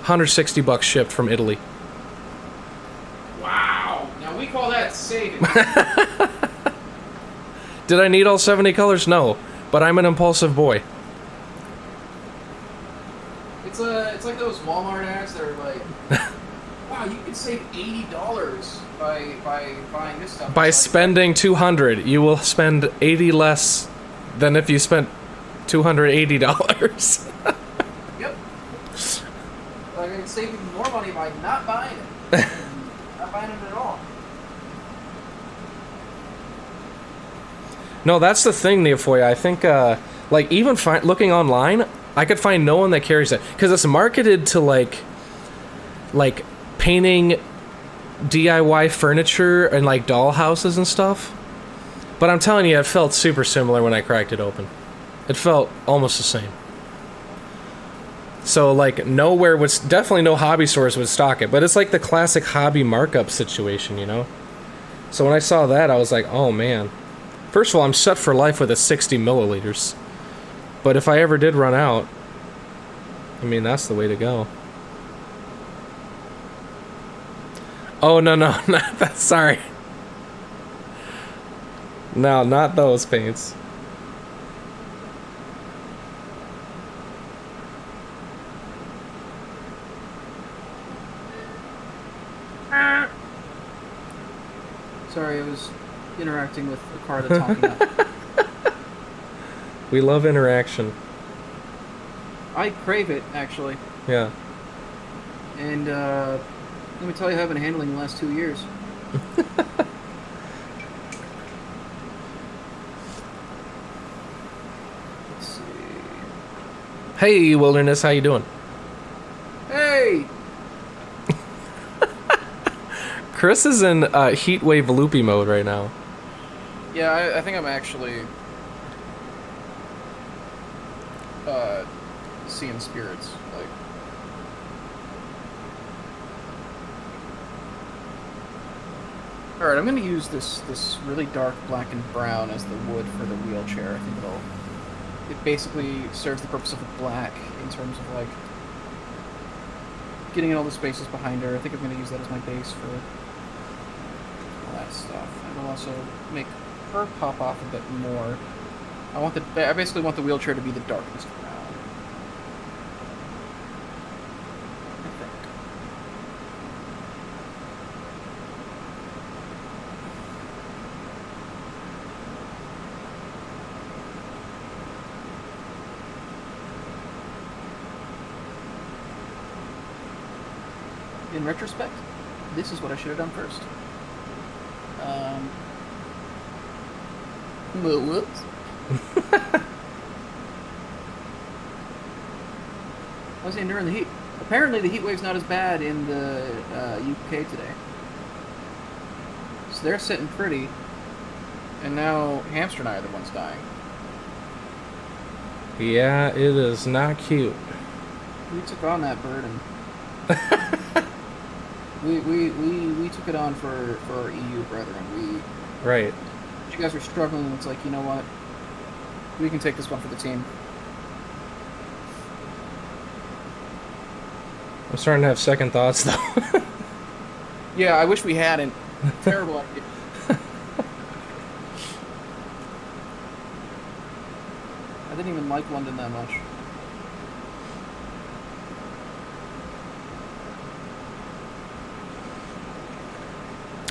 $160 shipped from Italy. Wow. Now we call that saving. Did I need all 70 colors? No, but I'm an impulsive boy. It's like those Walmart ads that are like, wow, you can save $80 by buying this stuff. By spending $200, you will spend 80 less than if you spent $280. Yep. Like I can save even more money by not buying it. Not buying it at all. No, that's the thing, Neofoy. I think, like, even looking online, I could find no one that carries it. Because it's marketed to, like, painting DIY furniture and, like, doll houses and stuff. But I'm telling you, it felt super similar when I cracked it open. It felt almost the same. So, like, definitely no hobby stores would stock it. But it's like the classic hobby markup situation, you know? So when I saw that, I was like, oh, man. First of all, I'm set for life with a 60 milliliters. But if I ever did run out, I mean, that's the way to go. Oh, no, not that. Sorry. No, not those paints. Sorry, I was interacting with the car that's honking up. We love interaction. I crave it, actually. Yeah. And, let me tell you how I've been handling the last 2 years. Let's see. Hey, Wilderness, how you doing? Hey! Chris is in heat wave loopy mode right now. Yeah, I think I'm actually seeing spirits. Like, all right, I'm gonna use this really dark black and brown as the wood for the wheelchair. I think it basically serves the purpose of a black in terms of like getting in all the spaces behind her. I think I'm gonna use that as my base for all that stuff. And I'll also make her pop off a bit more. I basically want the wheelchair to be the darkest brown. I think. In retrospect, this is what I should have done first. Whoops. I was enduring the heat. Apparently the heat wave's not as bad in the UK today. So they're sitting pretty. And now Hamster and I are the ones dying. Yeah, it is not cute. We took on that bird and we took it on for our EU brethren. Right. You guys were struggling, and it's like, you know what? We can take this one for the team. I'm starting to have second thoughts, though. Yeah, I wish we hadn't. Terrible idea. I didn't even like London that much.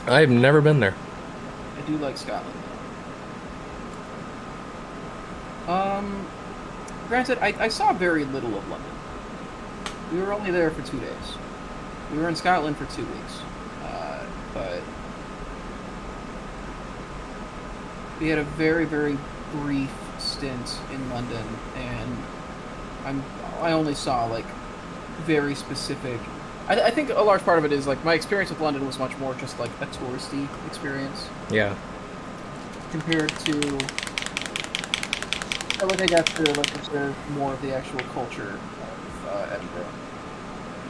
I've never been there. I do like Scotland. Granted, I saw very little of London. We were only there for 2 days. We were in Scotland for 2 weeks. But we had a very, very brief stint in London, and I only saw, like, very specific... I think a large part of it is, like, my experience with London was much more just, like, a touristy experience. Yeah. Compared to... like, I got to, like, observe more of the actual culture of Edinburgh.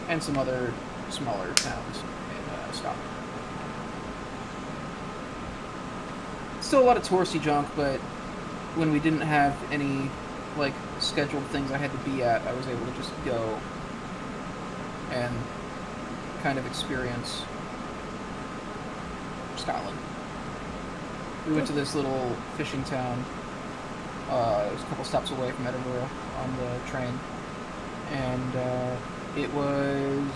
And some other smaller towns in Scotland. Still a lot of touristy junk, but when we didn't have any, like, scheduled things I had to be at, I was able to just go and kind of experience Scotland. We went to this little fishing town. It was a couple stops away from Edinburgh on the train, and it was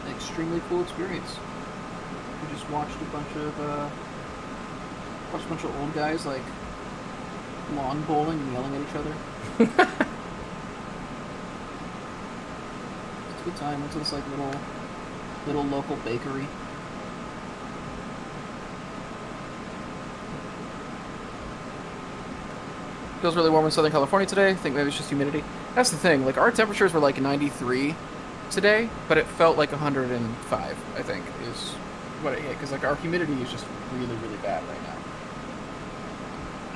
an extremely cool experience. We just watched a bunch of old guys like lawn bowling and yelling at each other. It's a good time. Went to this like little local bakery. Feels really warm in Southern California today. I think maybe it's just humidity. That's the thing. Like, our temperatures were like 93 today, but it felt like 105, I think, is what it hit. Because, like, our humidity is just really, really bad right now.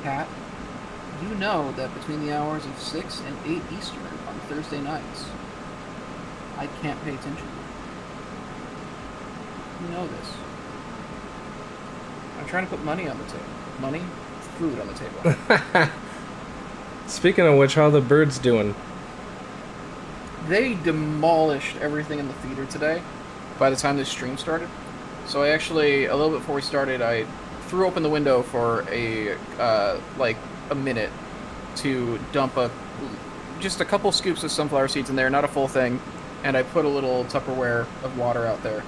Cat, you know that between the hours of 6 and 8 Eastern on Thursday nights, I can't pay attention. You know this. I'm trying to put money on the table. Money? Food on the table. Speaking of which, how are the birds doing? They demolished everything in the theater today by the time this stream started. So I actually, a little bit before we started, I threw open the window for like a minute to dump just a couple scoops of sunflower seeds in there, not a full thing, and I put a little Tupperware of water out there.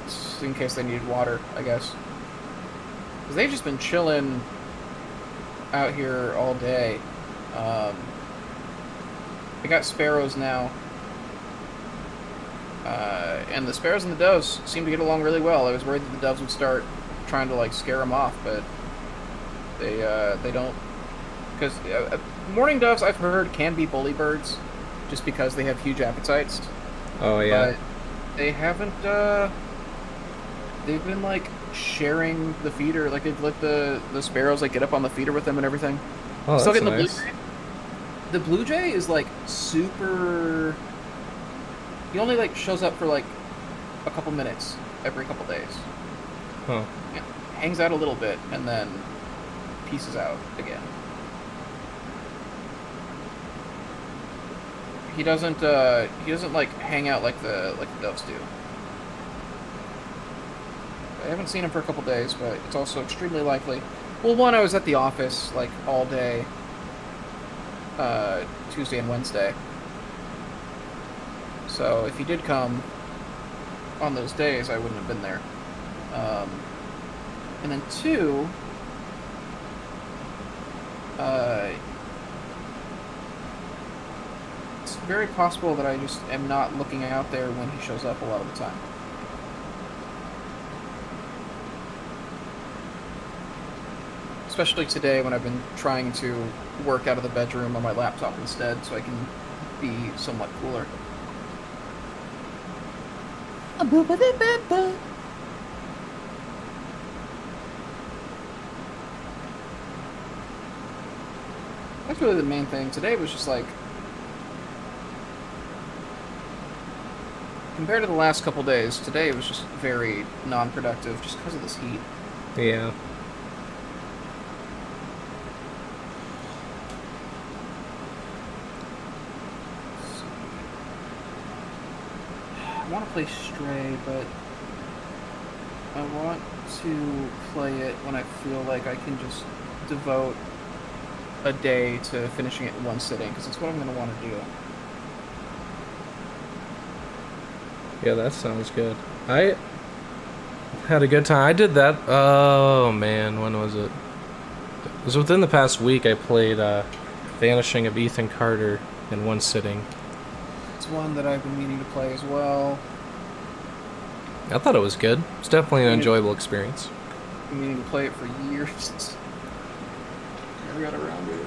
Just in case they needed water, I guess. Because they've just been chilling out here all day. I got sparrows now. And the sparrows and the doves seem to get along really well. I was worried that the doves would start trying to like scare them off, but they don't. Because mourning doves, I've heard, can be bully birds, just because they have huge appetites. Oh yeah. They haven't, they've been, like, sharing the feeder. Like, they've let the sparrows, like, get up on the feeder with them and everything. Oh, Still that's getting the blue nice. jay. The blue jay is, like, super... He only, like, shows up for, like, a couple minutes every couple days. Huh. Yeah. Hangs out a little bit, and then pieces out again. He doesn't, like, hang out like the doves do. I haven't seen him for a couple days, but it's also extremely likely. Well, one, I was at the office, like, all day, Tuesday and Wednesday. So if he did come on those days, I wouldn't have been there. And then two, it's very possible that I just am not looking out there when he shows up a lot of the time. Especially today when I've been trying to work out of the bedroom on my laptop instead so I can be somewhat cooler. That's really the main thing. Today was just like, compared to the last couple days, today was just very non-productive just because of this heat. Yeah. I want to play Stray, but I want to play it when I feel like I can just devote a day to finishing it in one sitting, because that's what I'm going to want to do. Yeah, that sounds good. I had a good time. I did that. Oh, man. When was it? It was within the past week. I played Vanishing of Ethan Carter in one sitting. It's one that I've been meaning to play as well. I thought it was good. It's definitely an enjoyable experience. I've been meaning to play it for years. Never got around to it.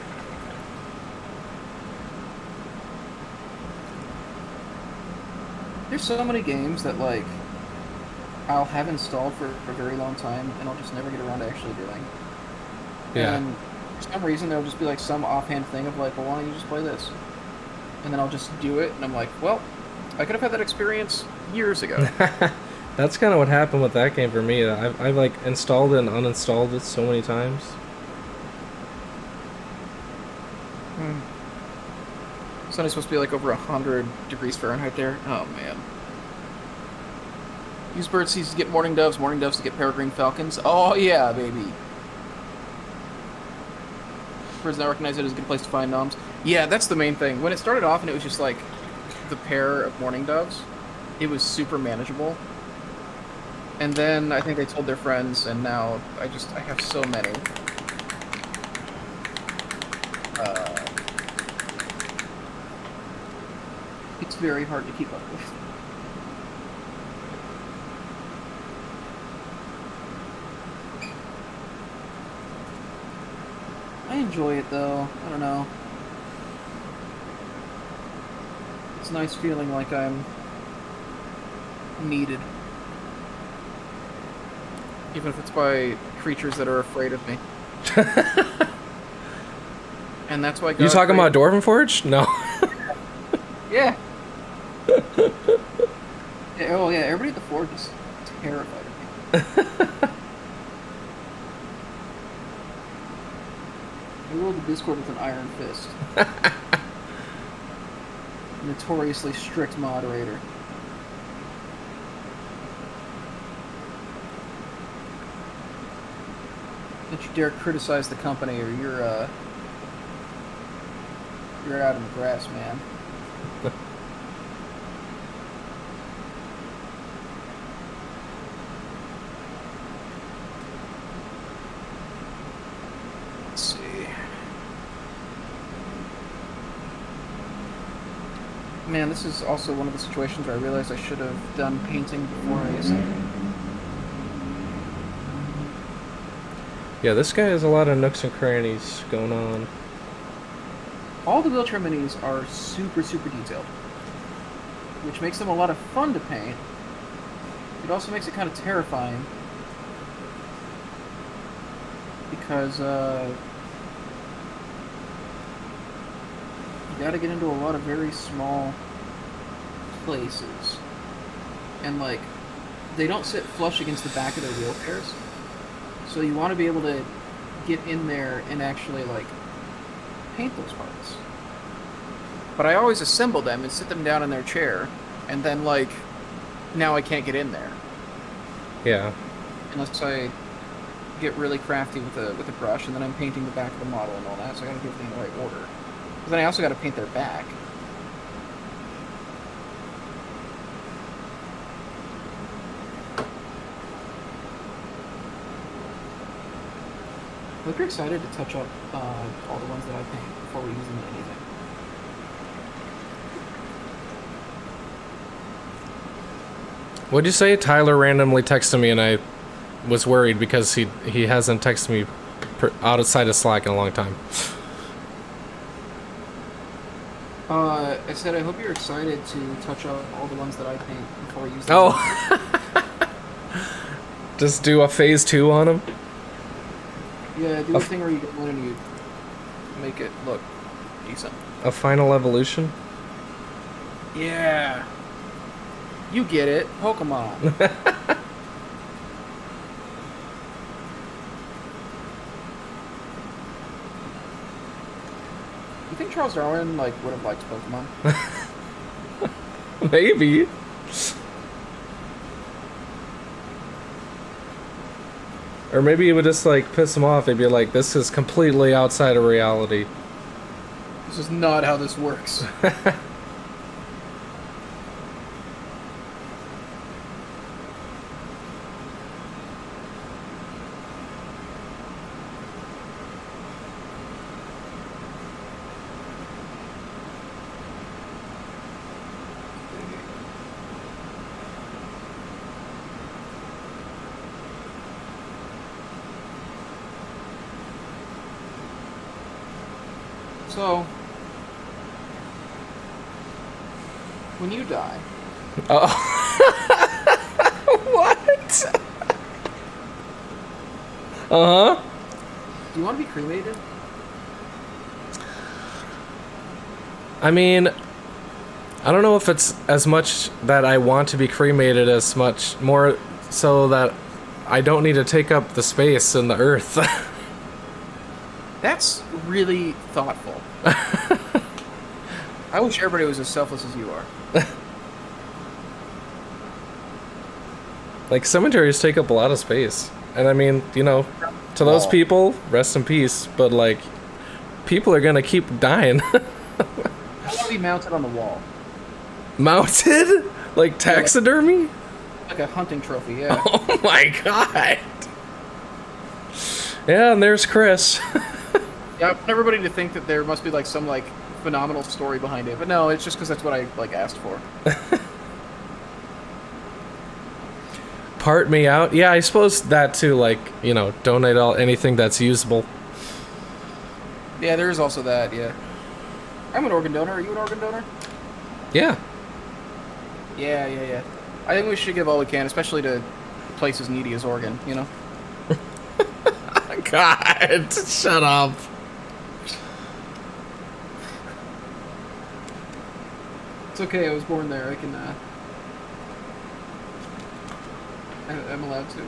There's so many games that, like, I'll have installed for a very long time, and I'll just never get around to actually doing. Yeah. And for some reason, there'll just be, like, some offhand thing of, like, well, why don't you just play this? And then I'll just do it, and I'm like, well, I could have had that experience years ago. That's kind of what happened with that game for me. I've like installed it and uninstalled it so many times. It's only supposed to be like over 100 degrees Fahrenheit there. Oh man. Use birdseeds to get mourning doves to get peregrine falcons. Oh yeah, baby. Birds now recognize it as a good place to find noms. Yeah, that's the main thing. When it started off and it was just like the pair of mourning doves, it was super manageable. And then I think they told their friends, and now I have so many. It's very hard to keep up with. I enjoy it though. I don't know. It's a nice feeling like I'm needed. Even if it's by creatures that are afraid of me. And that's why God You talking about Dwarven Forge? No. Yeah. Oh yeah, everybody at the Forge is terrified of me. I ruled the Discord with an iron fist. Notoriously strict moderator. Don't you dare criticize the company, or you're out in the grass, man. Let's see. Man, this is also one of the situations where I realized I should have done painting before I ascended. Yeah, this guy has a lot of nooks and crannies going on. All the wheelchair minis are super, super detailed. which makes them a lot of fun to paint. It also makes it kind of terrifying because you got to get into a lot of very small places, and like they don't sit flush against the back of their wheel pairs, so you want to be able to get in there and actually like paint those parts. But I always assemble them and sit them down in their chair, and then like now I can't get in there. Yeah. Unless I get really crafty with a brush, and then I'm painting the back of the model and all that, so I gotta do everything in the right order. But then I also gotta paint their back. I hope you're excited to touch up all the ones that I paint before we use them in anything. What'd you say? Tyler randomly texted me, and I was worried because he hasn't texted me outside of Slack in a long time. I said I hope you're excited to touch up all the ones that I paint before we use them. Oh! Just do a phase 2 on him? Yeah, do a thing where you get one and you make it look decent. A final evolution? Yeah. You get it. Pokemon. You think Charles Darwin like would have liked Pokemon? Maybe. Or maybe it would just like piss him off. He'd be like, this is completely outside of reality. This is not how this works. So, when you die... Oh. What? Uh-huh. Do you want to be cremated? I mean, I don't know if it's as much that I want to be cremated as much more so that I don't need to take up the space in the earth. That's really thoughtful. I wish everybody was as selfless as you are. Like, cemeteries take up a lot of space. And I mean, you know, to those people, rest in peace. But, like, people are gonna keep dying. I want to be mounted on the wall. Mounted? Like taxidermy? Like a hunting trophy, yeah. Oh my god. Yeah, and there's Chris. Yeah, I want everybody to think that there must be like some like phenomenal story behind it, but no, it's just because that's what I like asked for. Part me out? Yeah, I suppose that too, like, you know, donate anything that's usable. Yeah, there is also that, yeah. I'm an organ donor. Are you an organ donor? Yeah. Yeah. I think we should give all we can, especially to places needy as Oregon, you know? God, shut up. It's okay, I was born there. I can, I'm allowed to.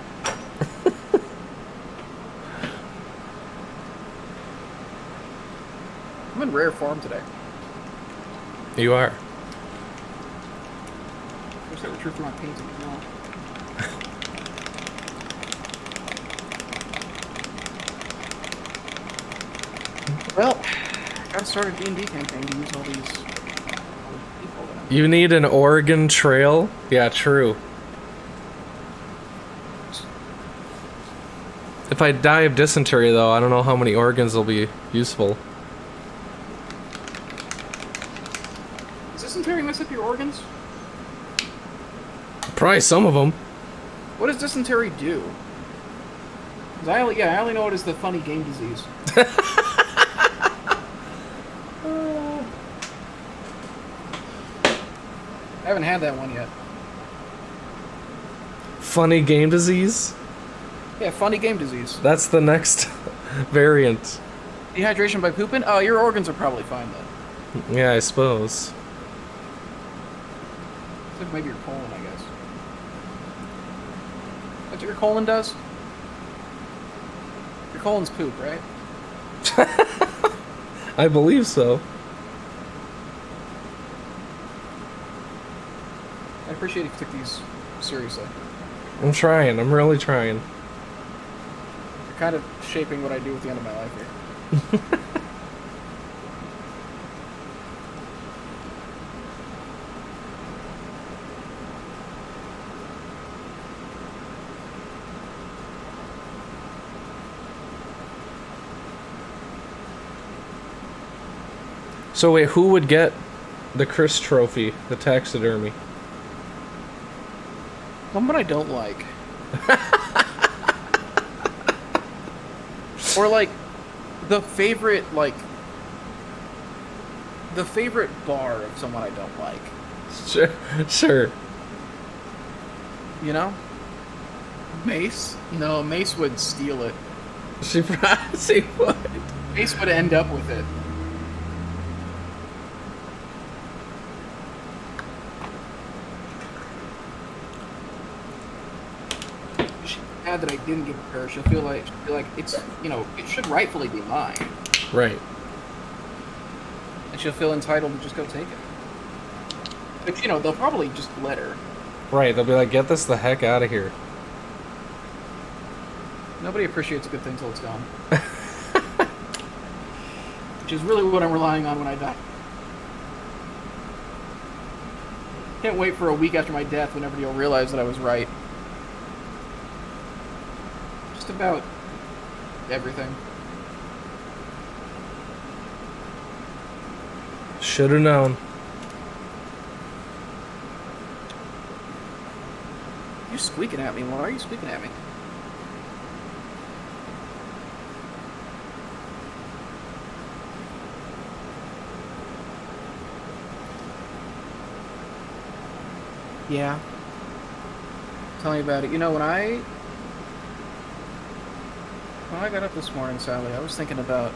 I'm in rare form today. You are. Wish that were true for my painting. No. Well, gotta start a D&D campaign to use all these people. You need an Oregon Trail? Yeah, true. If I die of dysentery, though, I don't know how many organs will be useful. Does dysentery mess up your organs? Probably some of them. What does dysentery do? 'Cause I only know it as the funny game disease. I haven't had that one yet. Funny game disease? Yeah, funny game disease. That's the next variant. Dehydration by pooping? Oh, your organs are probably fine then. Yeah, I suppose. Except maybe your colon, I guess. That's what your colon does? Your colon's poop, right? I believe so. I appreciate if you took these seriously. I'm trying. I'm really trying. You're kind of shaping what I do at the end of my life here. So wait, who would get the Chris trophy, the taxidermy? Someone I don't like. Or like the favorite bar of someone I don't like. Sure, sure. You know? Mace? No, Mace would steal it. She probably would. Mace would end up with it. She's mad that I didn't give it to her. She'll feel like it's, you know, it should rightfully be mine. Right. And she'll feel entitled to just go take it. But, you know, they'll probably just let her. Right, they'll be like, get this the heck out of here. Nobody appreciates a good thing till it's gone. Which is really what I'm relying on when I die. Can't wait for a week after my death when everybody will realize that I was right. Just about everything. Should have known. You're squeaking at me. Why are you squeaking at me? Yeah. Tell me about it. You know, when I got up this morning, Sally, I was thinking about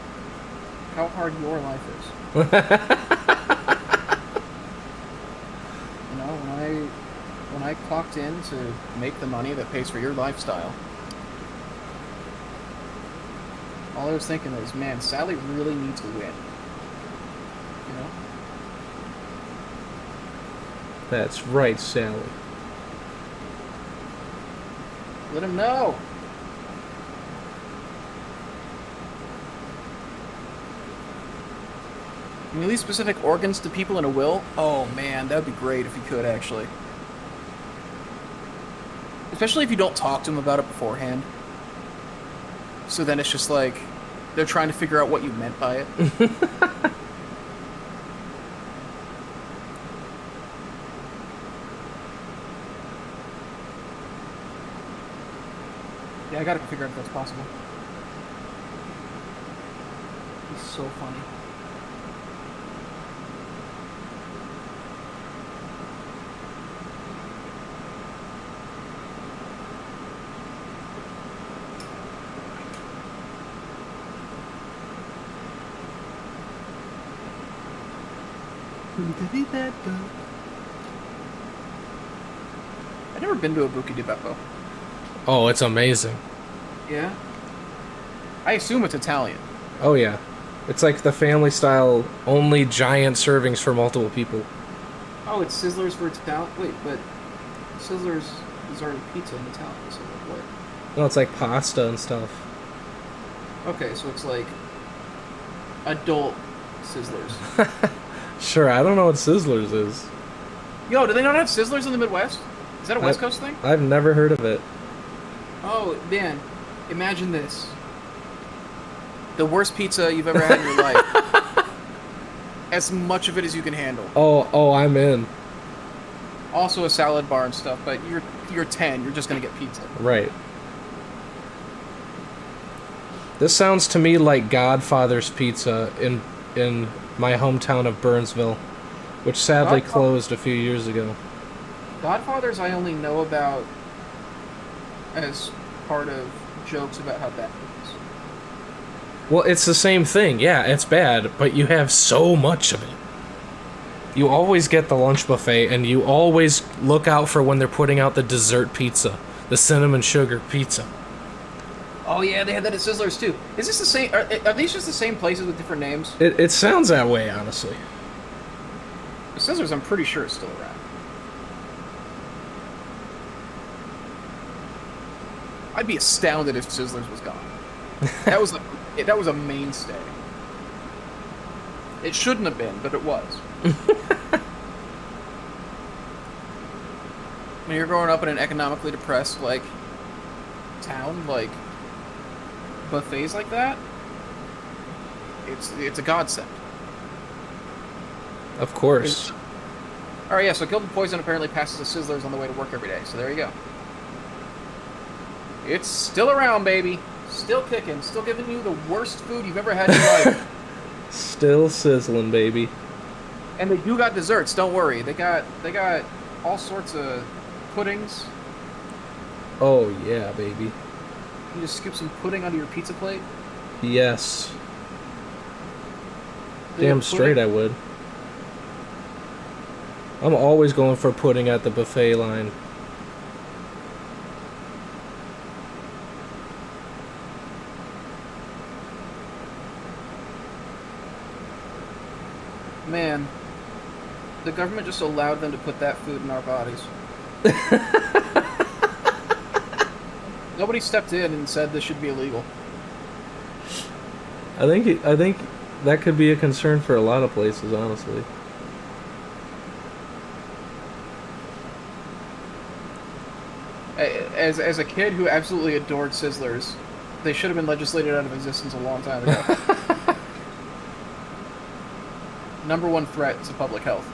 how hard your life is. You know, when I clocked in to make the money that pays for your lifestyle, all I was thinking is, man, Sally really needs to win. You know? That's right, Sally. Let him know. Can you leave specific organs to people in a will? Oh man, that would be great if you could, actually. Especially if you don't talk to them about it beforehand. So then it's just like, they're trying to figure out what you meant by it. Yeah, I gotta figure out if that's possible. It's so funny. I've never been to a Buca di Beppo. Oh, it's amazing. Yeah? I assume it's Italian. Oh, yeah. It's like the family style, only giant servings for multiple people. Oh, it's Sizzlers for Italian? Wait, but Sizzlers is already pizza in Italian, so what? No, it's like pasta and stuff. Okay, so it's like adult Sizzlers. Sure, I don't know what Sizzlers is. Yo, do they not have Sizzlers in the Midwest? Is that a West Coast thing? I've never heard of it. Oh, man. Imagine this. The worst pizza you've ever had in your life. As much of it as you can handle. Oh, I'm in. Also a salad bar and stuff, but you're 10. You're just going to get pizza. Right. This sounds to me like Godfather's Pizza in my hometown of Burnsville. which sadly Godfa- closed a few years ago. Godfathers I only know about as part of jokes about how bad it is. Well, it's the same thing. Yeah, it's bad, but you have so much of it. You always get the lunch buffet, and you always look out for when they're putting out the dessert pizza, the cinnamon sugar pizza. Oh yeah, they had that at Sizzlers too. Is this the same? Are these just the same places with different names? It sounds that way, honestly. Sizzlers, I'm pretty sure, is still around. I'd be astounded if Sizzlers was gone. That was a mainstay. It shouldn't have been, but it was. When you're growing up in an economically depressed town, buffets like that, it's a godsend. Of course. All right, yeah. So Killed with Poison apparently passes the Sizzlers on the way to work every day. So there you go. It's still around, baby. Still kicking. Still giving you the worst food you've ever had in your life. Still sizzling, baby. And they do got desserts. Don't worry. They got all sorts of puddings. Oh yeah, baby. You just scoop some pudding onto your pizza plate. Yes. They Damn have straight pudding. I would. I'm always going for pudding at the buffet line. Man, the government just allowed them to put that food in our bodies. Nobody stepped in and said this should be illegal. I think that could be a concern for a lot of places, honestly. As a kid who absolutely adored Sizzlers, they should have been legislated out of existence a long time ago. Number one threat to public health.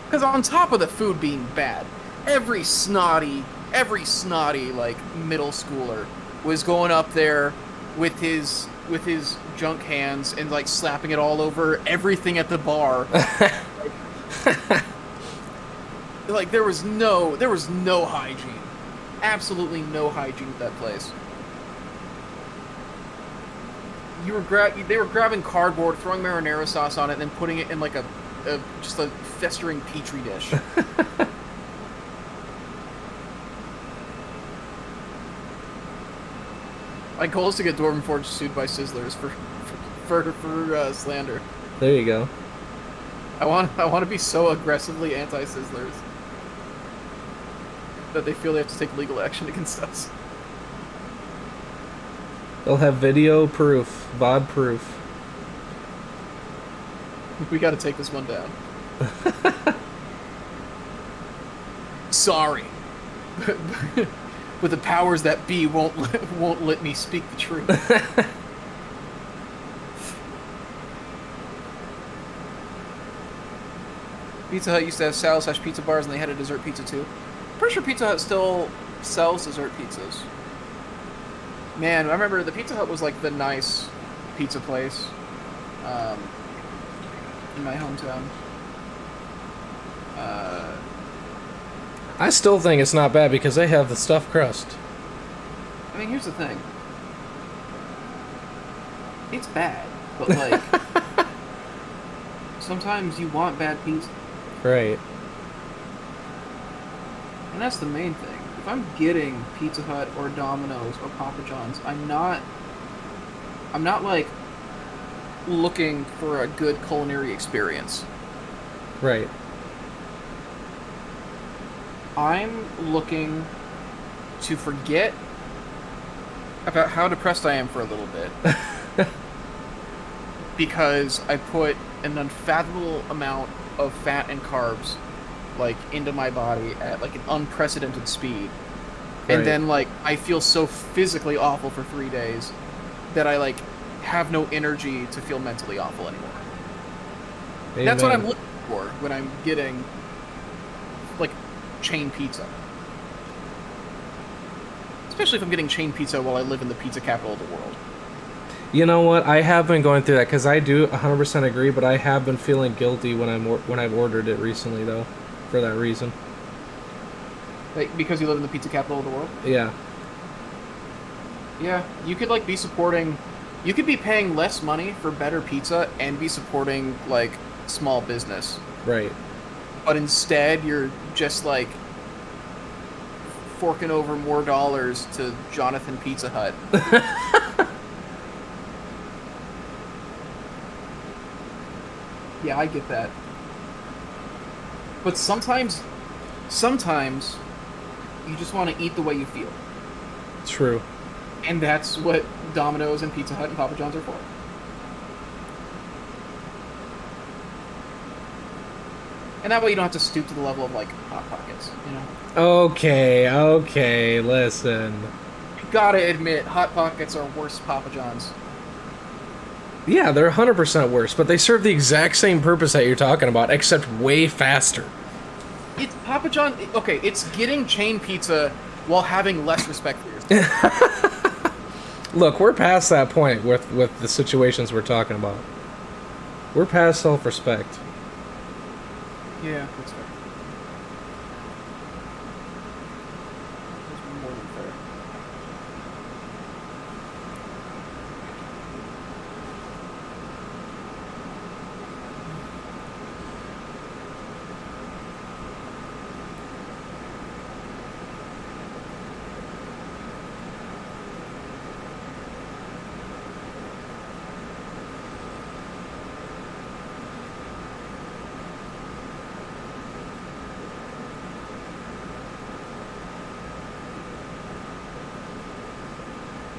Because on top of the food being bad, every snotty middle schooler was going up there with his junk hands and slapping it all over everything at the bar. There was no hygiene. Absolutely no hygiene at that place. They were grabbing cardboard, throwing marinara sauce on it, and then putting it in just a festering petri dish. My goal is to get Dwarven Forge sued by Sizzlers for slander. There you go. I want to be so aggressively anti-Sizzlers that they feel they have to take legal action against us. They'll have video proof, VOD proof. We got to take this one down. Sorry, but the powers that be won't let me speak the truth. Pizza Hut used to have salad/pizza bars, and they had a dessert pizza too. Pretty sure Pizza Hut still sells dessert pizzas. Man, I remember the Pizza Hut was the nice pizza place in my hometown. I still think it's not bad because they have the stuffed crust. I mean, here's the thing. It's bad, but sometimes you want bad pizza. Right. And that's the main thing. If I'm getting Pizza Hut or Domino's or Papa John's, I'm not looking for a good culinary experience. Right. I'm looking to forget about how depressed I am for a little bit. Because I put an unfathomable amount of fat and carbs into my body at an unprecedented speed. Right. And then I feel so physically awful for 3 days that I have no energy to feel mentally awful anymore. Amen. That's what I'm looking for when I'm getting chain pizza. Especially if I'm getting chain pizza while I live in the pizza capital of the world. You know what? I have been going through that because I do 100% agree, but I have been feeling guilty when I've ordered it recently, though, for that reason. Like, because you live in the pizza capital of the world? Yeah. Yeah, you could, like, be supporting... You could be paying less money for better pizza and be supporting, like, small business. Right. But instead, you're just, like, forking over more dollars to Jonathan Pizza Hut. Yeah, I get that. But sometimes you just want to eat the way you feel. True. And that's what Domino's and Pizza Hut and Papa John's are for. And that way you don't have to stoop to the level of, like, Hot Pockets, you know? Okay, listen. You gotta admit, Hot Pockets are worse Papa John's. Yeah, they're 100% worse, but they serve the exact same purpose that you're talking about, except way faster. It's Papa John... Okay, it's getting chain pizza while having less respect for yourself. Look, we're past that point with the situations we're talking about. We're past self-respect. Yeah, that's fair. That's more than fair.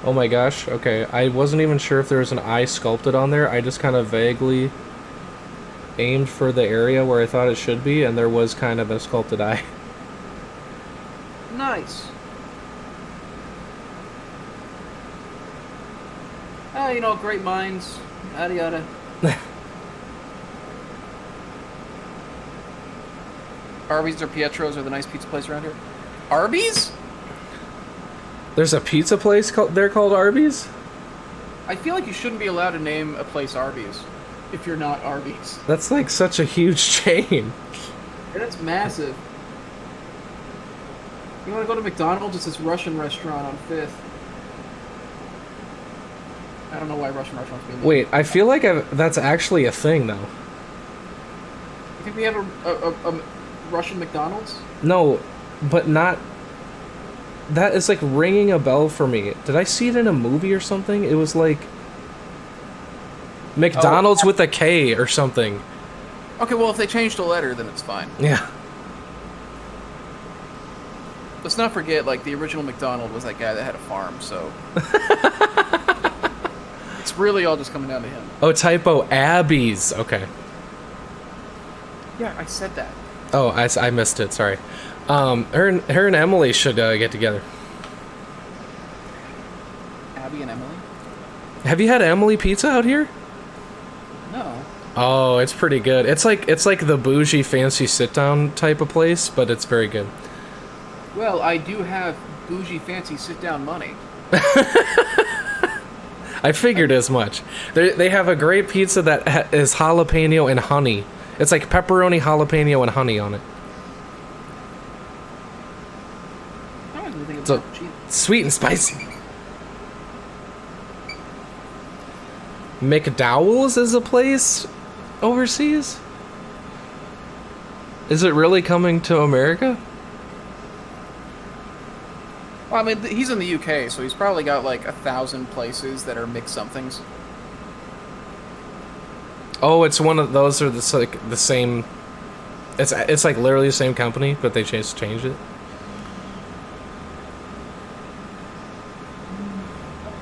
Oh my gosh, okay. I wasn't even sure if there was an eye sculpted on there. I just kind of vaguely aimed for the area where I thought it should be, and there was kind of a sculpted eye. Nice. You know, great minds, yada yada. Arby's or Pietro's are the nice pizza place around here. Arby's? There's a pizza place there called Arby's? I feel like you shouldn't be allowed to name a place Arby's if you're not Arby's. That's like such a huge chain. Yeah, that's massive. You want to go to McDonald's? It's this Russian restaurant on 5th. I don't know why Russian restaurants being named. Wait, I feel like that's actually a thing, though. You think we have a Russian McDonald's? No, but not... That is like ringing a bell for me. Did I see it in a movie or something? It was like... McDonald's with a K or something. Okay, well, if they changed a letter, then it's fine. Yeah. Let's not forget, like, the original McDonald was that guy that had a farm, so... It's really all just coming down to him. Oh, typo, Abby's. Okay. Yeah, I said that. Oh, I missed it, sorry. Her and Emily should get together. Abby and Emily? Have you had Emily Pizza out here? No. Oh, it's pretty good. It's like the bougie, fancy sit-down type of place, but it's very good. Well, I do have bougie, fancy sit-down money. I figured as much. They have a great pizza that is jalapeno and honey. It's like pepperoni, jalapeno, and honey on it. I don't even think it's So, cheap. sweet and spicy. McDowell's is a place overseas? Is it really coming to America? Well, I mean, he's in the UK, so he's probably got like 1,000 places that are mixed somethings. Oh, it's one of those are like the same. It's like literally the same company, but they changed it.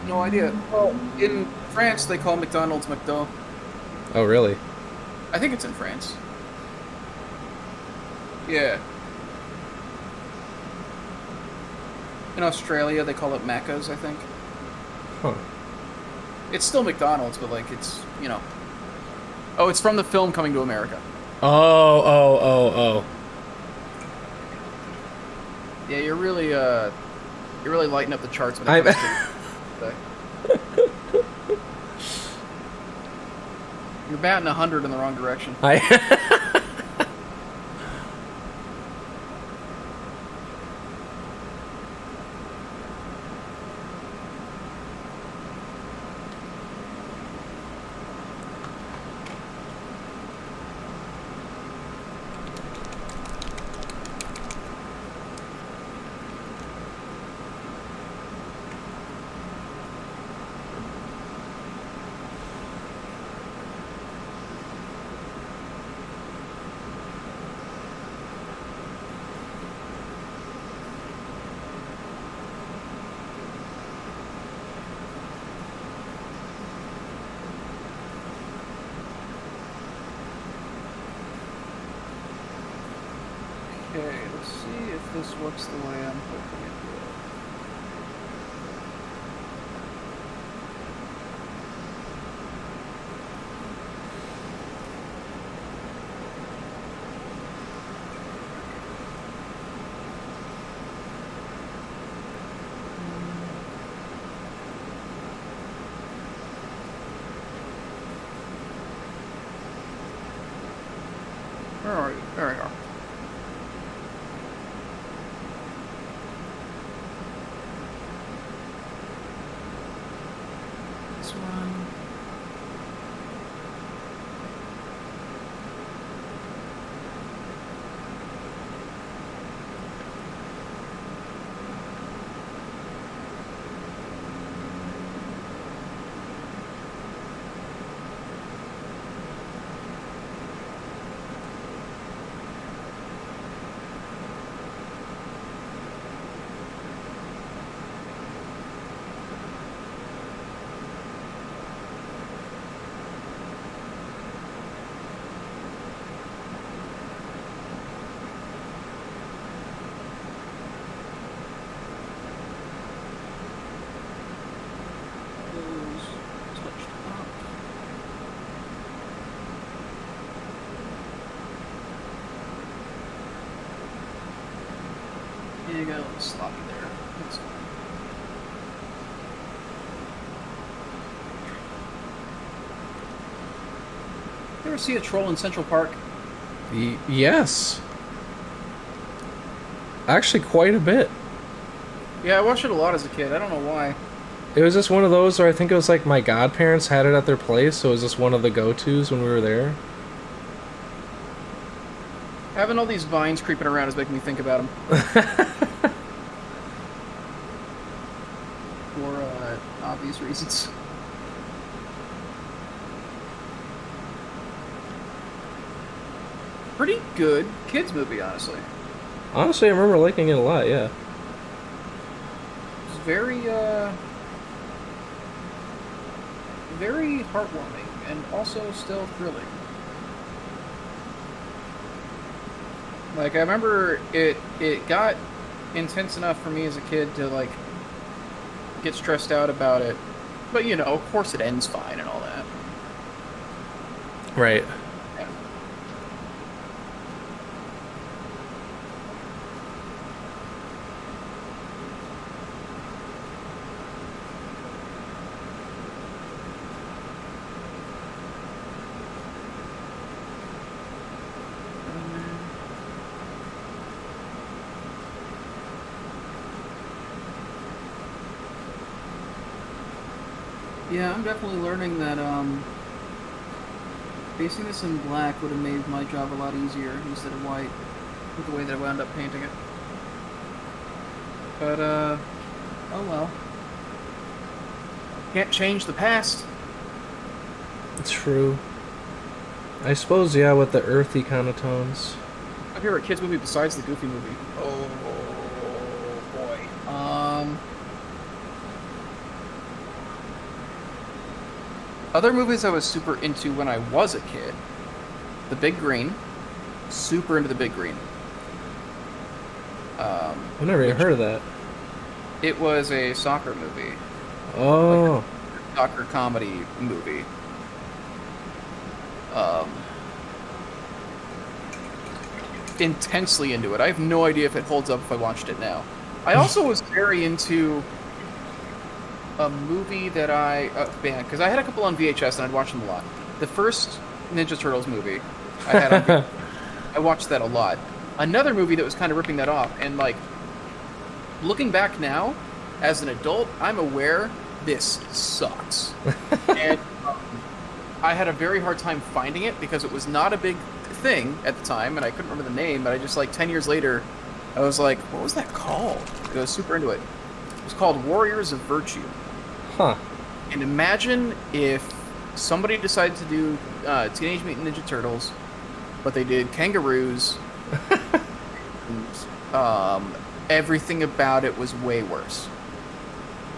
No idea. Well, in France, they call McDonald's McDo. Oh, really? I think it's in France. Yeah. In Australia, they call it Macca's, I think. Huh. It's still McDonald's, but, like, it's, you know... Oh, it's from the film Coming to America. Oh. Yeah, you're really lighting up the charts when it comes to... You're batting 100 in the wrong direction. I Okay, let's see if this works the way I'm hoping it will. Where are you? There we are. This one. Those touched up. Yeah, you got a little sloppy there. That's fine. You ever see a troll in Central Park? yes. Actually, quite a bit. Yeah, I watched it a lot as a kid. I don't know why. It was just one of those where I think it was like my godparents had it at their place, so it was just one of the go-tos when we were there. Having all these vines creeping around is making me think about them. For obvious reasons. Pretty good kids movie, honestly. Honestly, I remember liking it a lot, yeah. It's very, very heartwarming and also still thrilling. Like, I remember it got intense enough for me as a kid to, like, get stressed out about it. But, you know, of course it ends fine and all that. Right. Yeah. Yeah, I'm definitely learning that basing this in black would have made my job a lot easier instead of white with the way that I wound up painting it. But oh well. Can't change the past. It's true. I suppose, yeah, with the earthy kind of tones. My favorite kids movie besides the Goofy movie. Oh boy. Other movies I was super into when I was a kid. The Big Green. Super into The Big Green. I've never even heard of that. It was a soccer movie. Oh. Like a soccer comedy movie. Intensely into it. I have no idea if it holds up if I watched it now. I also was very into a movie that because I had a couple on VHS and I'd watch them a lot. The first Ninja Turtles movie I had on I watched that a lot. Another movie that was kind of ripping that off, and like looking back now, as an adult, I'm aware this sucks. And I had a very hard time finding it because it was not a big thing at the time, and I couldn't remember the name, but I just, like, 10 years later, I was like, what was that called? I was super into it. It was called Warriors of Virtue. Huh. And imagine if somebody decided to do Teenage Mutant Ninja Turtles, but they did kangaroos, and, everything about it was way worse.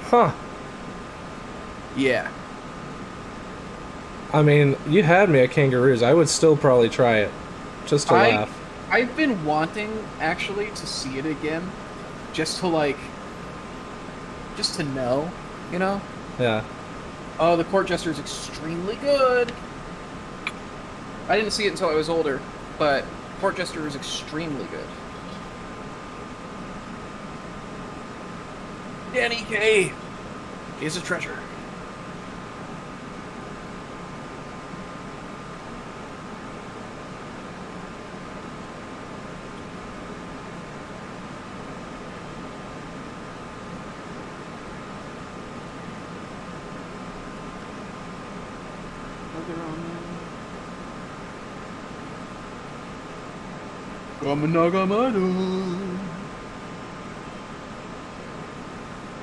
Huh. Yeah. I mean, you had me at kangaroos. I would still probably try it, just to laugh. I've been wanting, actually, to see it again, just to know, you know? Yeah. Oh, the court jester is extremely good. I didn't see it until I was older, but court jester is extremely good. Danny Kaye is a treasure.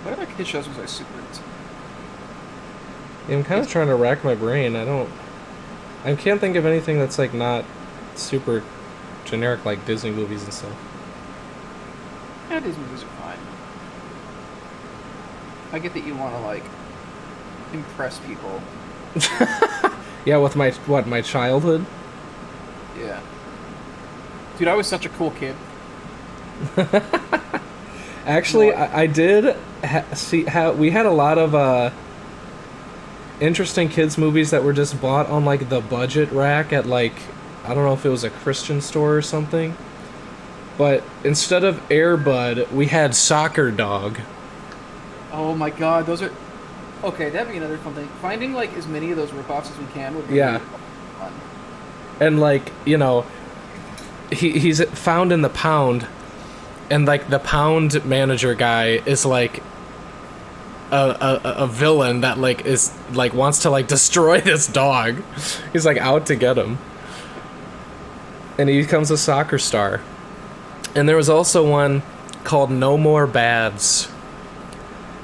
What other kid shows was I super into? Yeah, I'm kind of trying to rack my brain. I can't think of anything that's like not super generic like Disney movies and stuff. Yeah, Disney movies are fine. I get that you want to like impress people. Yeah, with my childhood. Yeah. Dude, I was such a cool kid. Actually, I did see how we had a lot of interesting kids movies that were just bought on like the budget rack at like, I don't know if it was a Christian store or something, but instead of Air Bud, we had Soccer Dog. Oh my god, those are... Okay, that'd be another fun thing. Finding like as many of those ripoffs as we can would be really fun. And like, you know, he's found in the pound, and like the pound manager guy is like a villain that like is like wants to like destroy this dog. He's like out to get him, and he becomes a soccer star. And there was also one called No More Bads,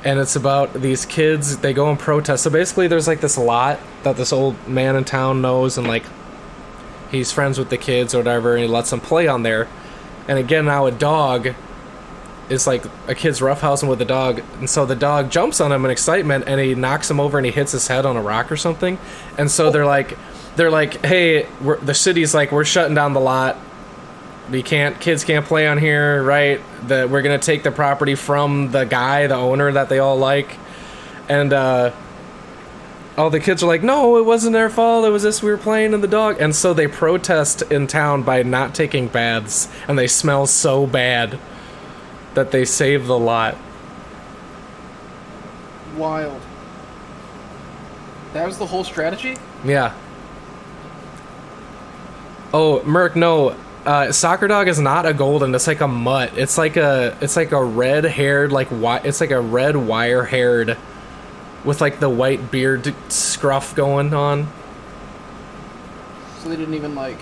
and it's about these kids. They go and protest. So basically there's like this lot that this old man in town knows, and like he's friends with the kids or whatever, and he lets them play on there. And again, now a dog is like a kid's roughhousing with a dog, and so the dog jumps on him in excitement, and he knocks him over, and he hits his head on a rock or something. And so they're like, hey, the city's like, we're shutting down the lot. Kids can't play on here, right? We're gonna take the property from the guy, the owner that they all like, and all the kids are like, no, it wasn't their fault, it was this, we were playing in the dog. And so they protest in town by not taking baths, and they smell so bad that they save the lot. Wild. That was the whole strategy? Yeah. Oh, Merc, no. Soccer Dog is not a golden, it's like a mutt. It's like a red-haired, it's like a red wire-haired with like the white beard scruff going on. So they didn't even like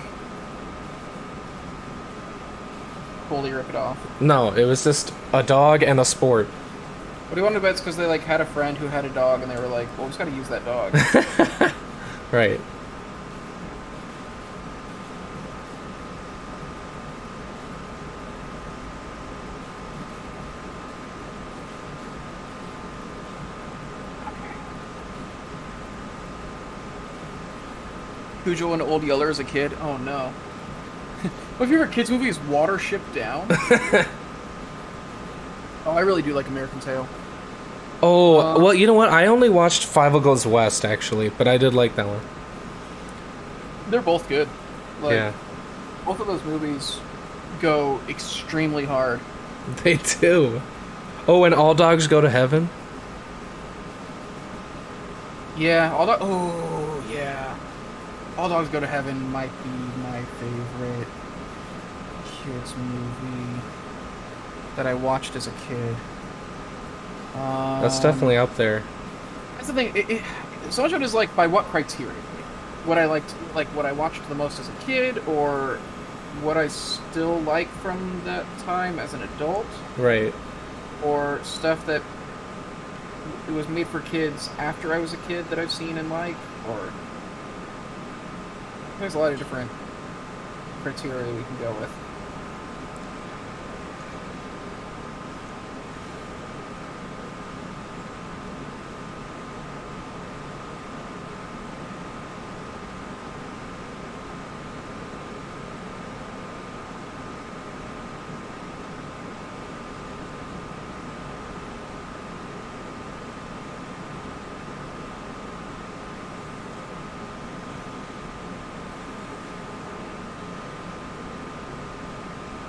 fully rip it off? No, it was just a dog and a sport. What do you want to bet it's because they like had a friend who had a dog and they were like, well, we just gotta use that dog. Right. Cujo and Old Yeller as a kid? Oh no. My favorite kids movie is Watership Down. Oh, I really do like American Tail. Oh, well, you know what? I only watched Five Goes West, actually, but I did like that one. They're both good. Like, yeah. Both of those movies go extremely hard. They do. Oh, and All Dogs Go to Heaven? Yeah, oh, yeah. All Dogs Go to Heaven might be my favorite kids movie that I watched as a kid. That's definitely up there. That's the thing. So much of it is like by what criteria? What I liked, like what I watched the most as a kid, or what I still like from that time as an adult, Right. or stuff that it was made for kids after I was a kid that I've seen and like, or there's a lot of different criteria we can go with.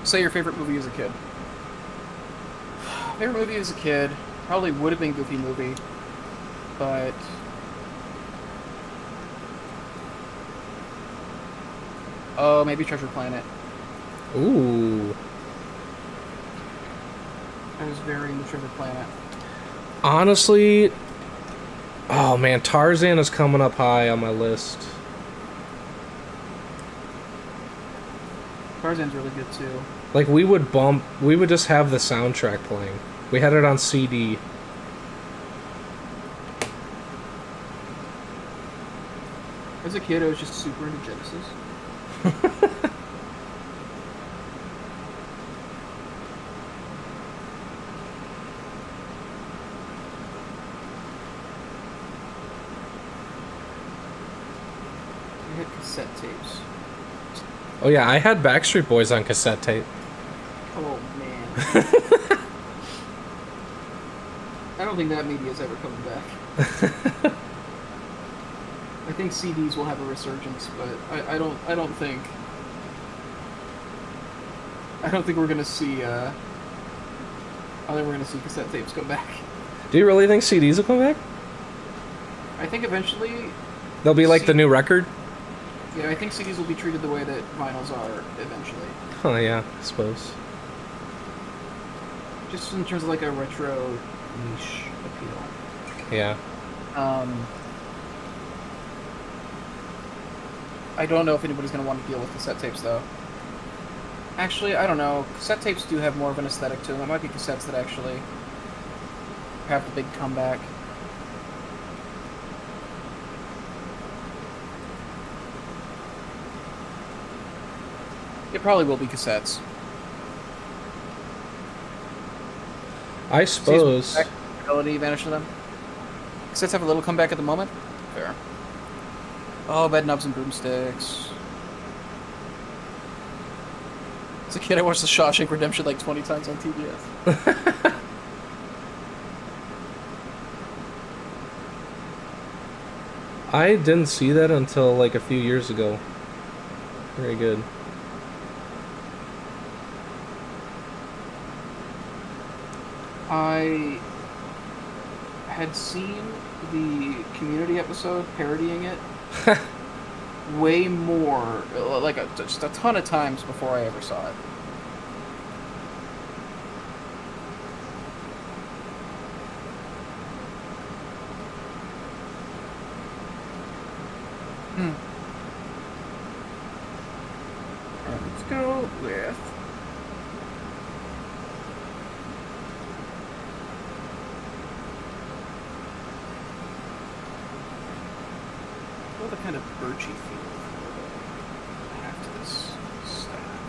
Say your favorite movie as a kid. Favorite movie as a kid probably would have been Goofy Movie, but oh, maybe Treasure Planet. Ooh. I was very into Treasure Planet. Honestly, oh man, Tarzan is coming up high on my list. Tarzan's really good too. Like we would just have the soundtrack playing. We had it on CD. As a kid, I was just super into Genesis. We had cassette tapes. Oh yeah, I had Backstreet Boys on cassette tape. Oh man. I don't think that media is ever coming back. I think CDs will have a resurgence, but I don't think we're gonna see I don't think we're gonna see cassette tapes come back. Do you really think CDs will come back? I think eventually They'll be like the new record? yeah, I think CDs will be treated the way that vinyls are eventually. Oh yeah, I suppose. Just in terms of like a retro niche appeal. Yeah. I don't know if anybody's going to want to deal with cassette tapes, though. Actually, I don't know. Cassette tapes do have more of an aesthetic to them. It might be cassettes that actually have the big comeback. It probably will be cassettes. I suppose. Ability vanish to them. Cassettes have a little comeback at the moment. Fair. Oh, Bed Knobs and Broomsticks. As a kid, I watched The Shawshank Redemption like 20 times on TBS. I didn't see that until like a few years ago. Very good. I had seen the Community episode parodying it way more, like just a ton of times before I ever saw it. Alright, let's go with... the kind of birchy feel for the half to this staff.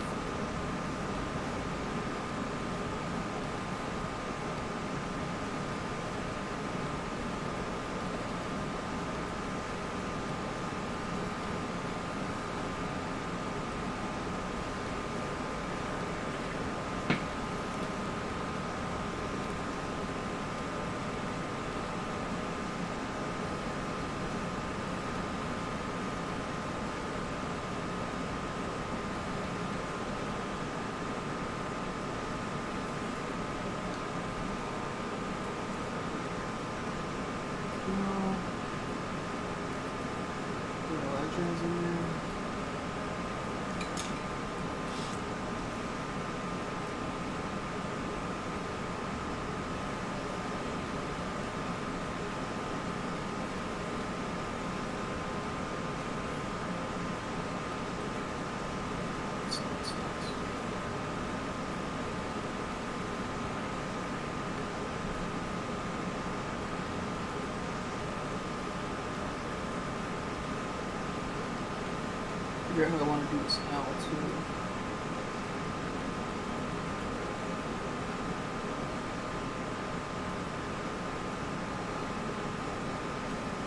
figure out how I want to do this owl too.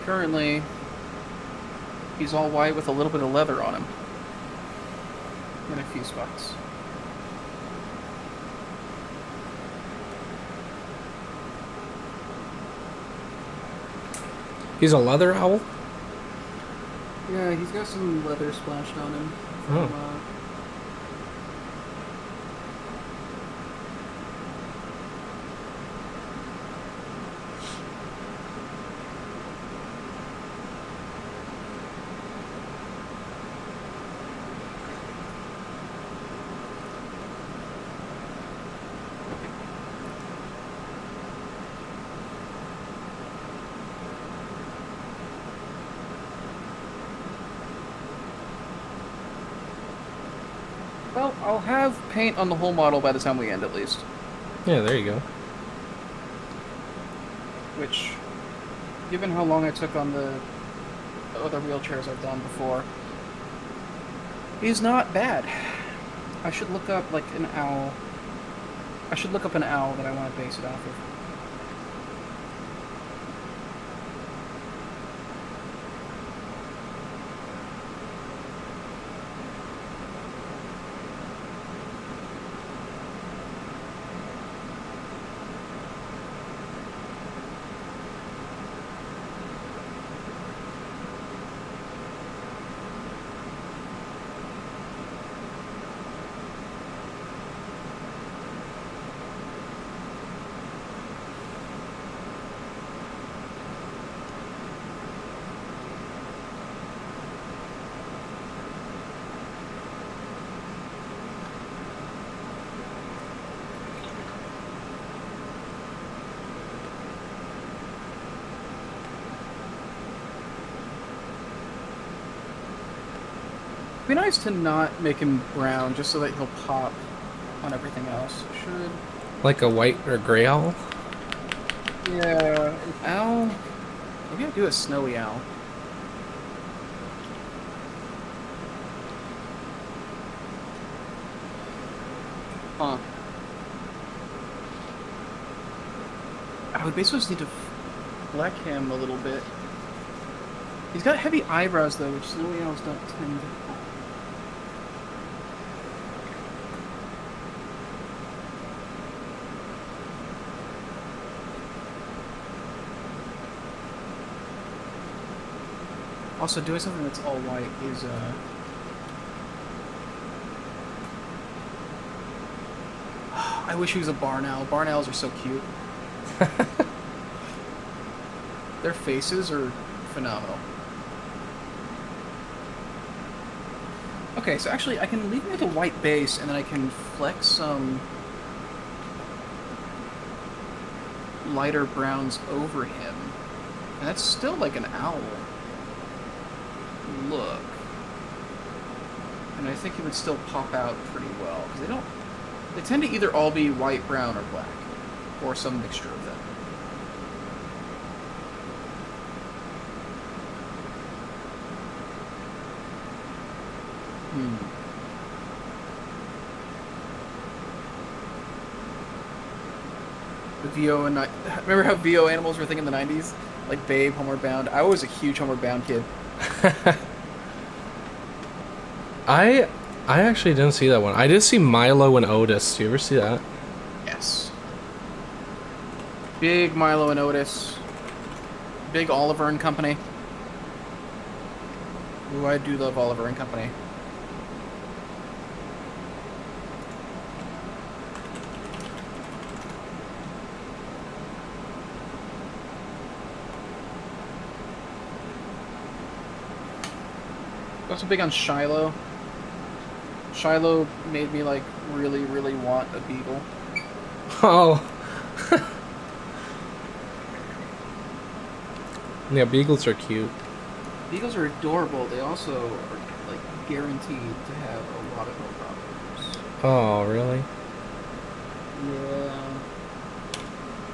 Currently, he's all white with a little bit of leather on him. In a few spots. He's a leather owl? Yeah, he's got some leather splashed on him. From, Well, I'll have paint on the whole model by the time we end, at least. Yeah, there you go. Which, given how long I took on the other wheelchairs I've done before, is not bad. I should look up, like, an owl. I should look up an owl that I want to base it off of. It'd be nice to not make him brown, just so that he'll pop on everything else. Should... Like a white or gray owl? Yeah, an owl... Maybe I'll do a snowy owl. Huh. I would basically just need to black him a little bit. He's got heavy eyebrows, though, which snowy owls don't tend to have. Also, doing something that's all white is, I wish he was a barn owl. Barn owls are so cute. Their faces are phenomenal. Okay, so actually I can leave him with a white base, and then I can flex some lighter browns over him. And that's still like an owl look. And I think he would still pop out pretty well, because they tend to either all be white, brown, or black, or some mixture of them. The VO and remember how VO animals were a thing in the 90s? Like Babe, Homeward Bound. I was a huge Homeward Bound kid. I actually didn't see that one. I did see Milo and Otis. Do you ever see that? Yes. Big Milo and Otis. Big Oliver and Company. Ooh, I do love Oliver and Company. Also big on Shiloh. Shiloh made me like really, really want a beagle. Oh. Yeah, beagles are cute. Beagles are adorable. They also are like guaranteed to have a lot of health problems. Oh, really? Yeah.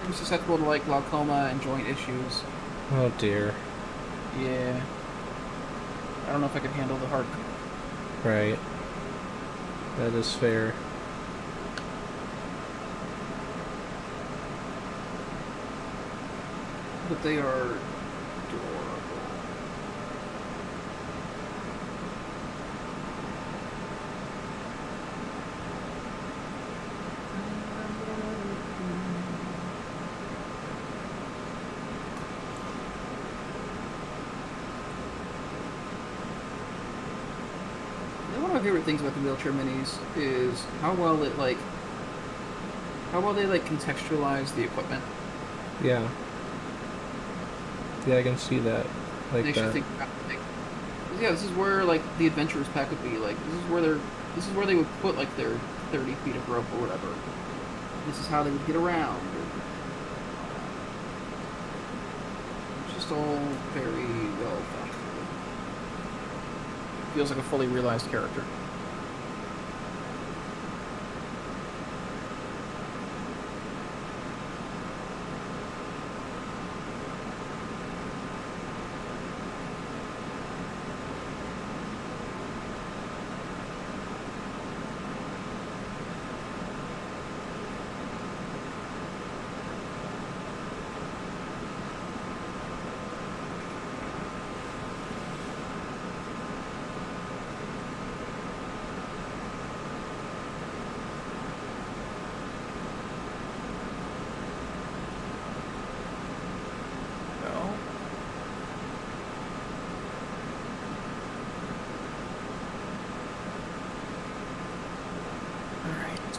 I'm susceptible to like glaucoma and joint issues. Oh dear. Yeah. I don't know if I could handle the hard Right. That is fair. But they are adorable. One of my favorite things about the wheelchair minis is how well they contextualize the equipment. Yeah. Yeah, I can see that. Like Makes you that. think about yeah, this is where like the adventurers pack would be. Like this is where they would put like their 30 feet of rope or whatever. This is how they would get around. It's just all very well thought through. Feels like a fully realized character.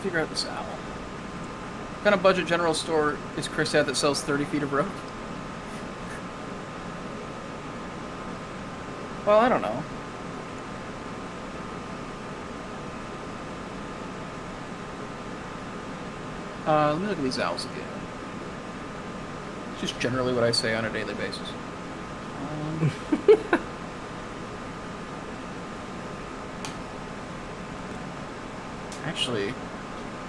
Figure out this owl. What kind of budget general store is Chris at that sells 30 feet of rope? Well, I don't know. Let me look at these owls again. It's just generally what I say on a daily basis. Actually,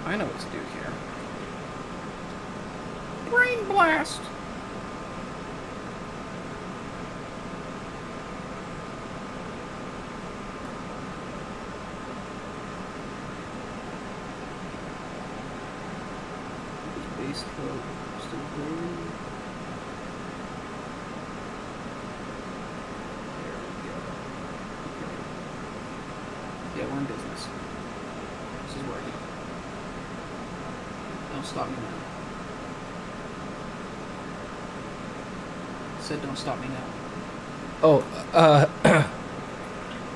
I know what to do here. Brain blast! Base coat still green. There we go. Okay. Yeah, we're in business. This is working. Don't stop me now. Said don't stop me now. Oh,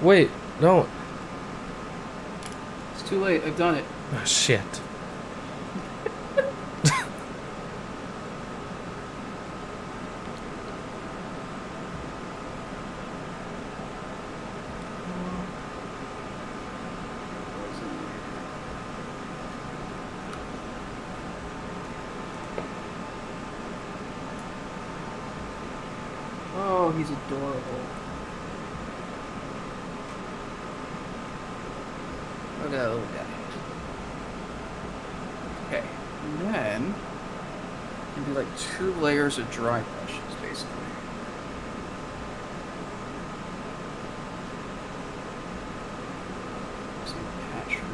wait, don't. It's too late. I've done it. Oh, shit. Oh, he's adorable. Look at that little guy. Okay, and then it'd be like 2 layers of dry brushes, basically. Some patchwork.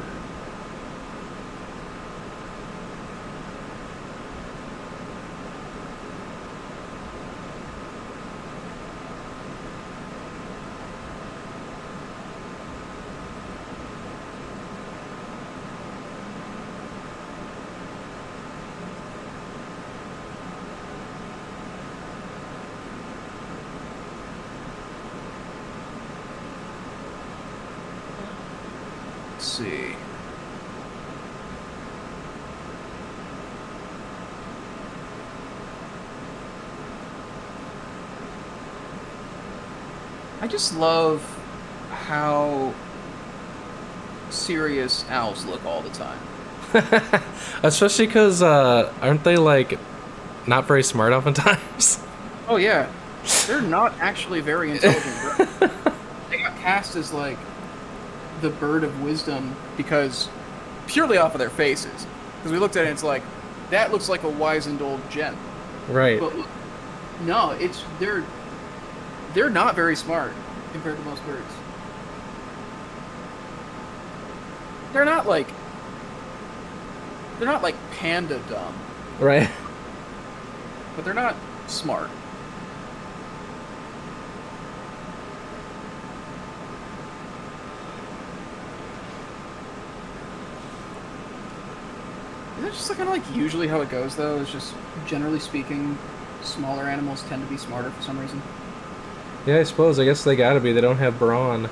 Let's see. I just love how serious owls look all the time. Especially because, aren't they, like, not very smart oftentimes? Oh yeah, they're not actually very intelligent. They got cast as like the bird of wisdom because purely off of their faces. Because we looked at it, and it's like that looks like a wizened old gent. Right. But no, they're not very smart compared to most birds. they're not like panda dumb, Right? but they're not smart. Isn't that just kind of like usually how it goes though? It's just generally speaking, smaller animals tend to be smarter for some reason. Yeah, I suppose. I guess they gotta be. They don't have brawn.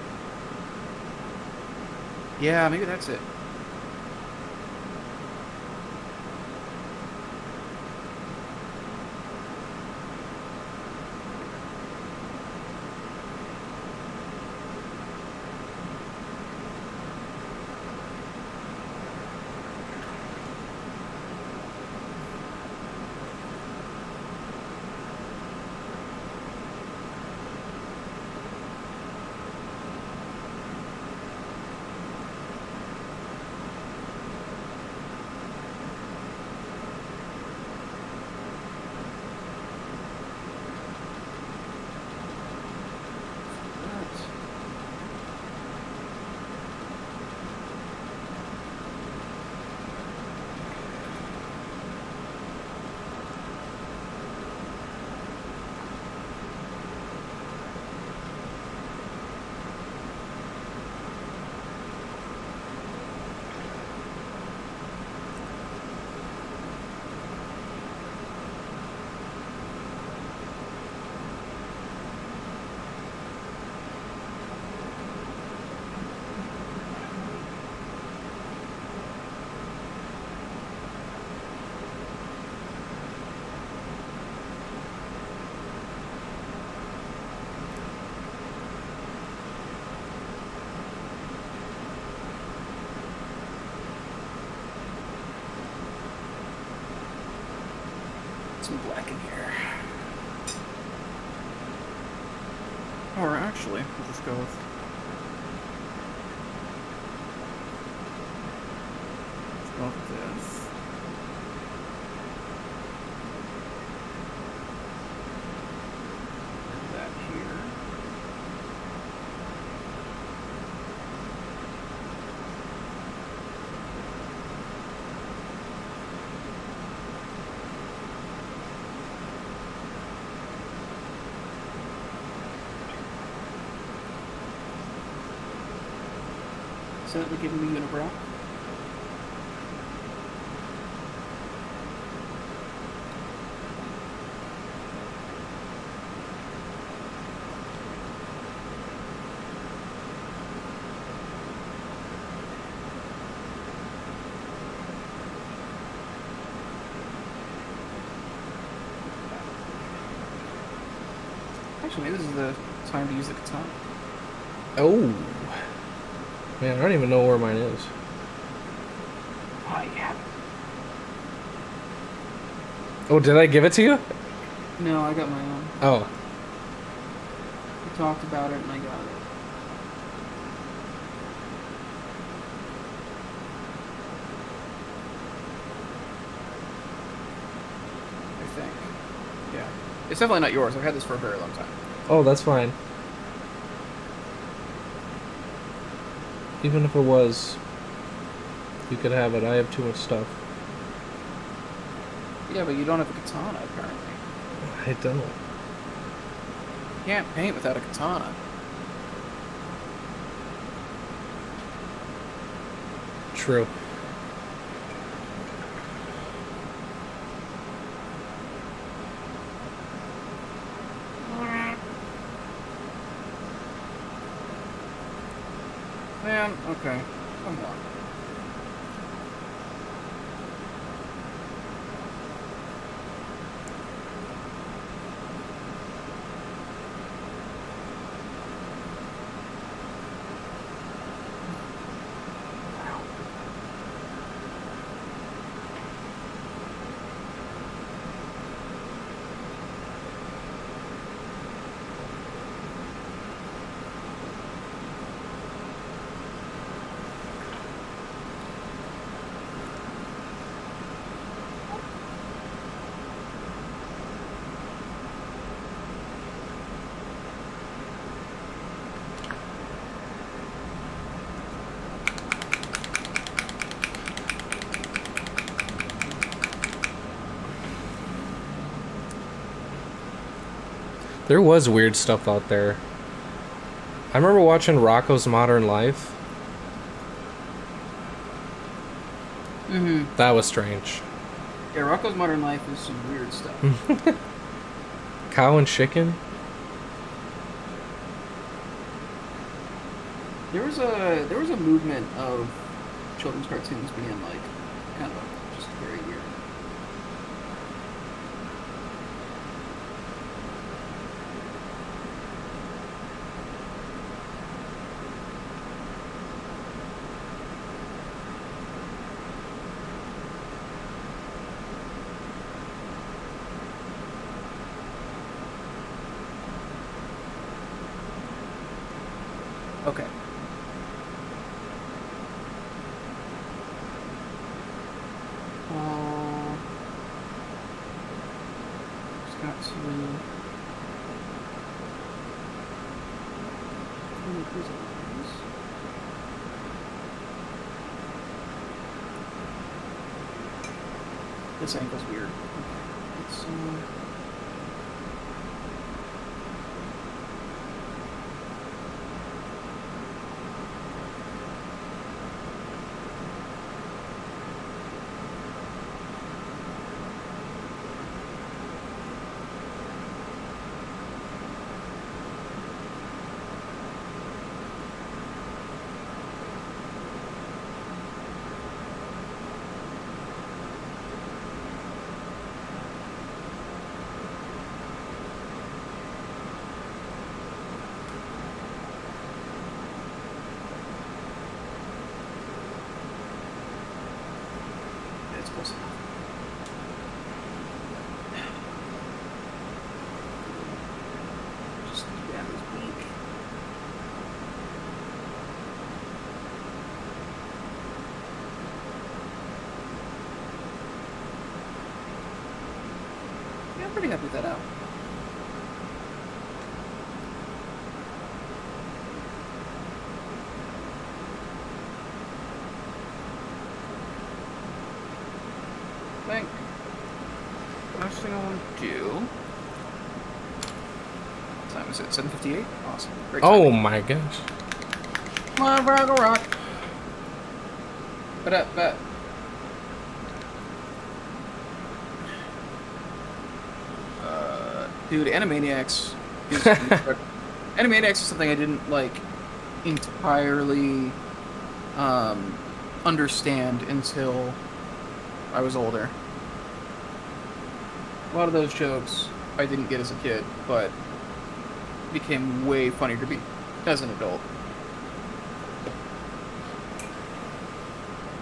Yeah, maybe that's it. Some black in here. Or actually, we'll just go with. Let's go with this. That here. Accidentally giving me unibrow. Actually, maybe this is the time to use the katana. Oh. Man, I don't even know where mine is. Oh, yeah. Oh, did I give it to you? No, I got my own. Oh. We talked about it and I got it. I think. Yeah. It's definitely not yours. I've had this for a very long time. Oh, that's fine. Even if it was, you could have it. I have too much stuff. Yeah, but you don't have a katana, apparently. I don't. You can't paint without a katana. True. Man, okay. Come on. There was weird stuff out there. I remember watching Rocco's Modern Life. Mm-hmm. That was strange. Yeah, Rocco's Modern Life is some weird stuff. Cow and chicken? There was a movement of children's cartoons being like kind of just very weird. Okay. Just got to. This angle's weird. Okay. It's close enough. Just grab his beak. Yeah, I'm pretty happy with that out. Think. Last thing I want to do. What time is it? 7:58. Awesome. Great Oh timing. my gosh. Come on, rock. Bet. Dude, Animaniacs is Animaniacs is something I didn't like entirely understand until I was older. A lot of those jokes I didn't get as a kid, but became way funnier to me as an adult.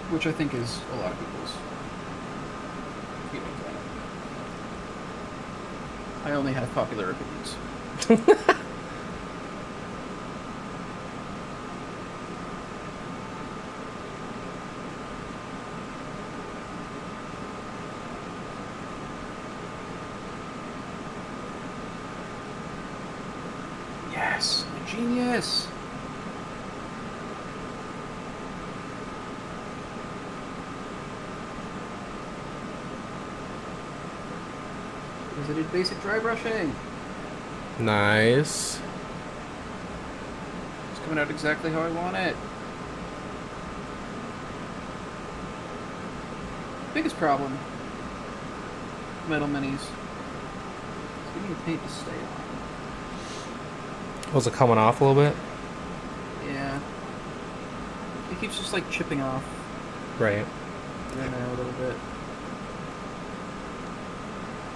Which I think is a lot of people's feelings on it. I only have popular opinions. Yes, I'm a genius. Because I did basic dry brushing. Nice. It's coming out exactly how I want it. Biggest problem. Metal minis. It's getting the paint to stay on. Was it coming off a little bit? Yeah. It keeps just like chipping off. Right. Here and there a little bit.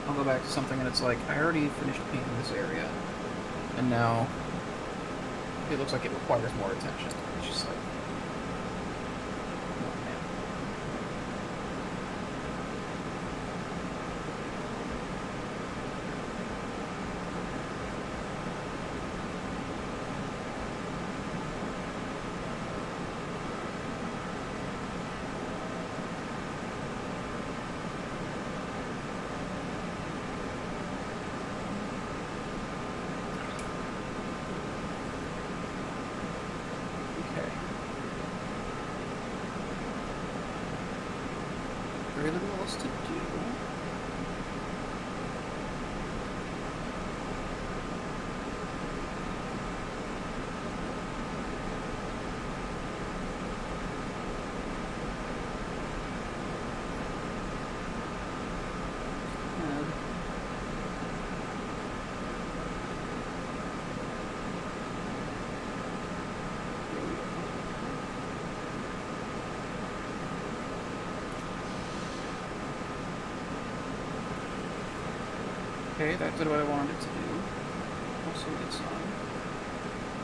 I'll go back to something and it's like, I already finished painting this area. And now it looks like it requires more attention. It's just like, oh man. Okay. Okay, that did what I wanted it to do. Also this on.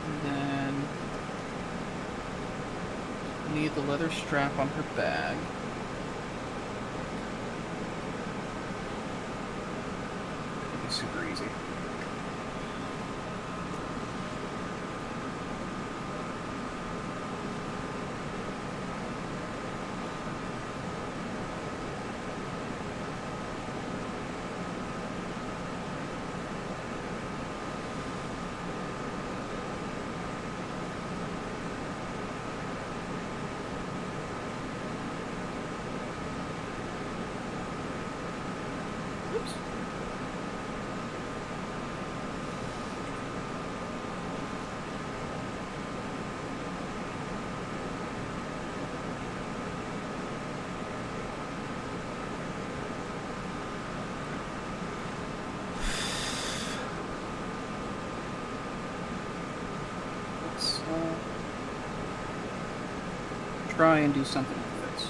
And then need the leather strap on her bag. It's super easy. Oops. Let's try and do something with this.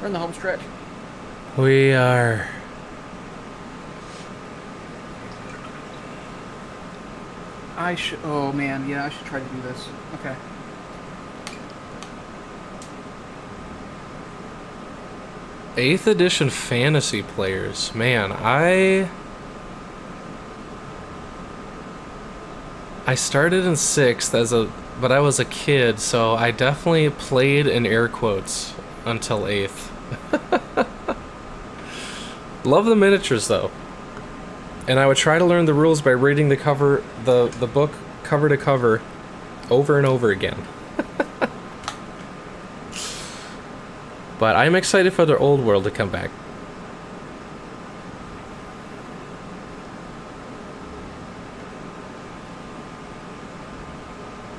We're in the home stretch. We are. I should. Oh man, yeah, I should try to do this. Okay. Eighth edition fantasy players. Man, I started in sixth but I was a kid, so I definitely played in air quotes until eighth. Love the miniatures though. And I would try to learn the rules by reading the book cover to cover over and over again. But I'm excited for their old world to come back.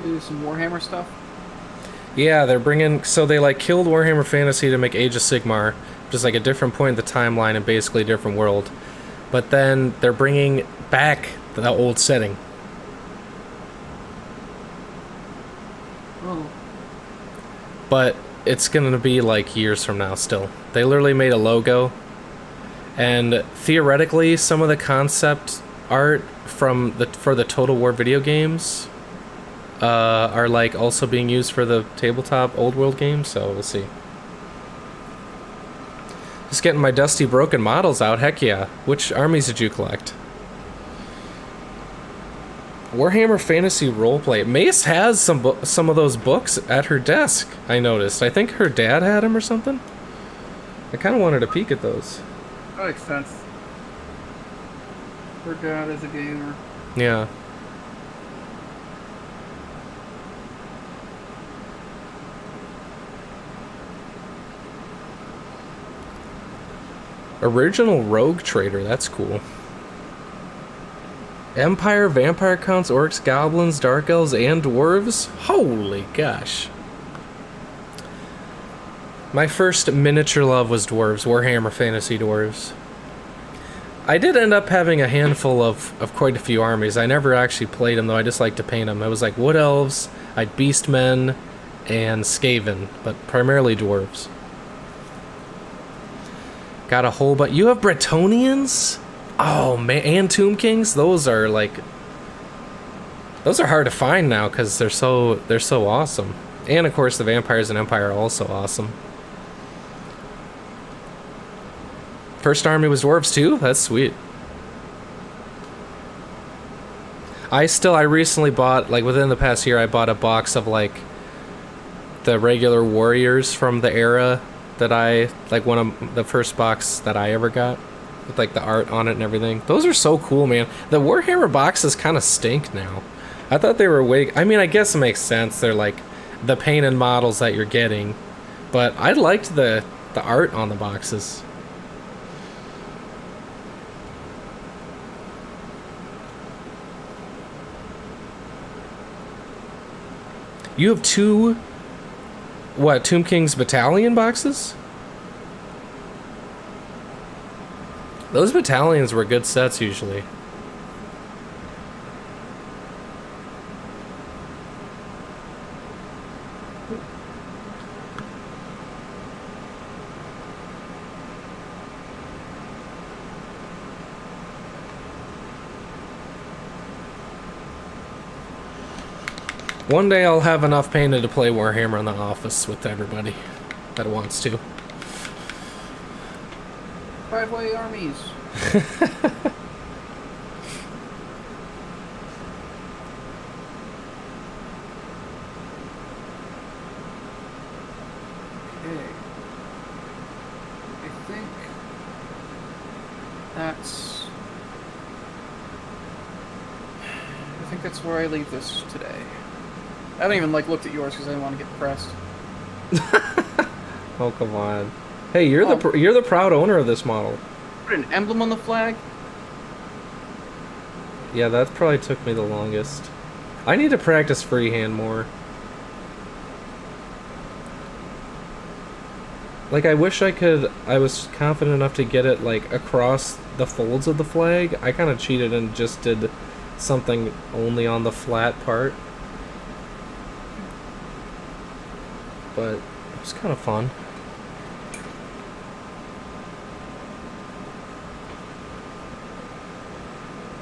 Do some Warhammer stuff. Yeah, they're bringing... So they, like, killed Warhammer Fantasy to make Age of Sigmar, which is, like, a different point in the timeline and basically a different world. But then they're bringing back the old setting. Oh. But it's going to be, like, years from now still. They literally made a logo. And theoretically, some of the concept art for the Total War video games... are like also being used for the tabletop old world games, so we'll see. Just getting my dusty broken models out, heck yeah. Which armies did you collect? Warhammer Fantasy Roleplay. Mace has some of those books at her desk, I noticed. I think her dad had them or something. I kind of wanted to peek at those. That makes sense. Her dad is a gamer. Yeah. Original Rogue Trader, that's cool. Empire, Vampire Counts, Orcs, Goblins, Dark Elves, and Dwarves? Holy gosh. My first miniature love was Dwarves, Warhammer Fantasy Dwarves. I did end up having a handful of quite a few armies. I never actually played them, though. I just like to paint them. It was like Wood Elves, I'd Beastmen, and Skaven, but primarily Dwarves. Got a whole bunch. You have Bretonians? Oh man, and Tomb Kings? Those are hard to find now because they're so awesome. And of course the Vampires and Empire are also awesome. First army was Dwarves too? That's sweet. I recently bought, like within the past year, I bought a box of like the regular warriors from the era that one of the first box that I ever got with like the art on it and everything. Those are so cool, man. The Warhammer boxes kind of stink now. I thought they were I mean, I guess it makes sense. They're like the painted models that you're getting, but I liked the art on the boxes. You have two, what, Tomb King's Battalion boxes? Those battalions were good sets usually. One day I'll have enough painted to play Warhammer in the office with everybody that wants to. Five-way armies. Okay. I think that's where I leave this today. I haven't even looked at yours because I didn't want to get pressed. Oh, come on. Hey, you're the proud owner of this model. Put an emblem on the flag? Yeah, that probably took me the longest. I need to practice freehand more. Like, I wish I was confident enough to get it, like, across the folds of the flag. I kind of cheated and just did something only on the flat part. But it was kind of fun.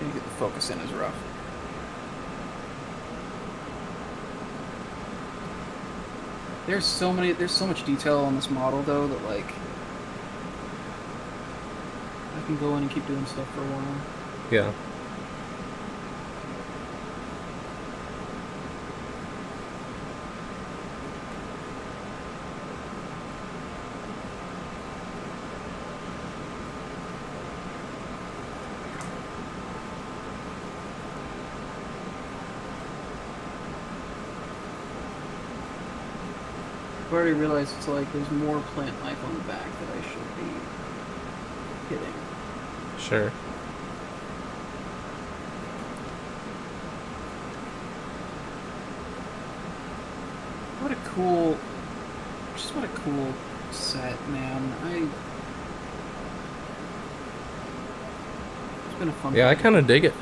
You get the focus in is rough. There's so much detail on this model though that like I can go in and keep doing stuff for a while. Yeah. I've already realized it's like there's more plant life on the back that I should be hitting. Sure. What a cool set, man. It's been a fun Yeah, I project. kind of dig it.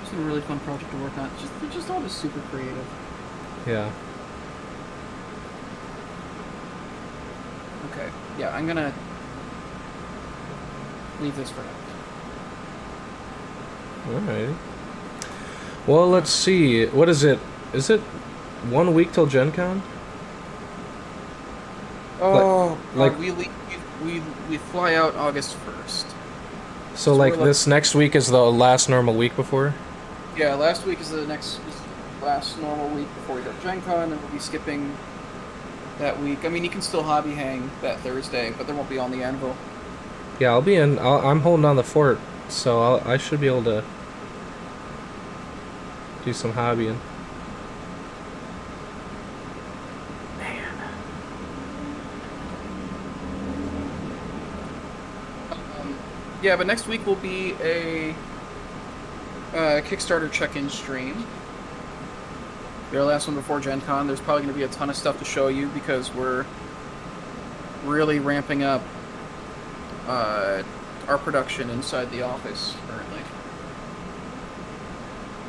It's been a really fun project to work on. They're just all just super creative. Yeah. Okay. Yeah, I'm gonna leave this for now. Alright. Well, let's see. What is it? Is it 1 week till Gen Con? Oh, like- we fly out August 1st. So like this next week is the last normal week before? Yeah, last week is the last normal week before we go to Gen Con, and we'll be skipping that week. I mean, you can still hobby hang that Thursday, but there won't be on the anvil. Yeah, I'll be in. I'm holding on the fort, so I should be able to do some hobbying. Yeah, but next week will be a Kickstarter check-in stream. Our last one before Gen Con. There's probably going to be a ton of stuff to show you because we're really ramping up our production inside the office currently.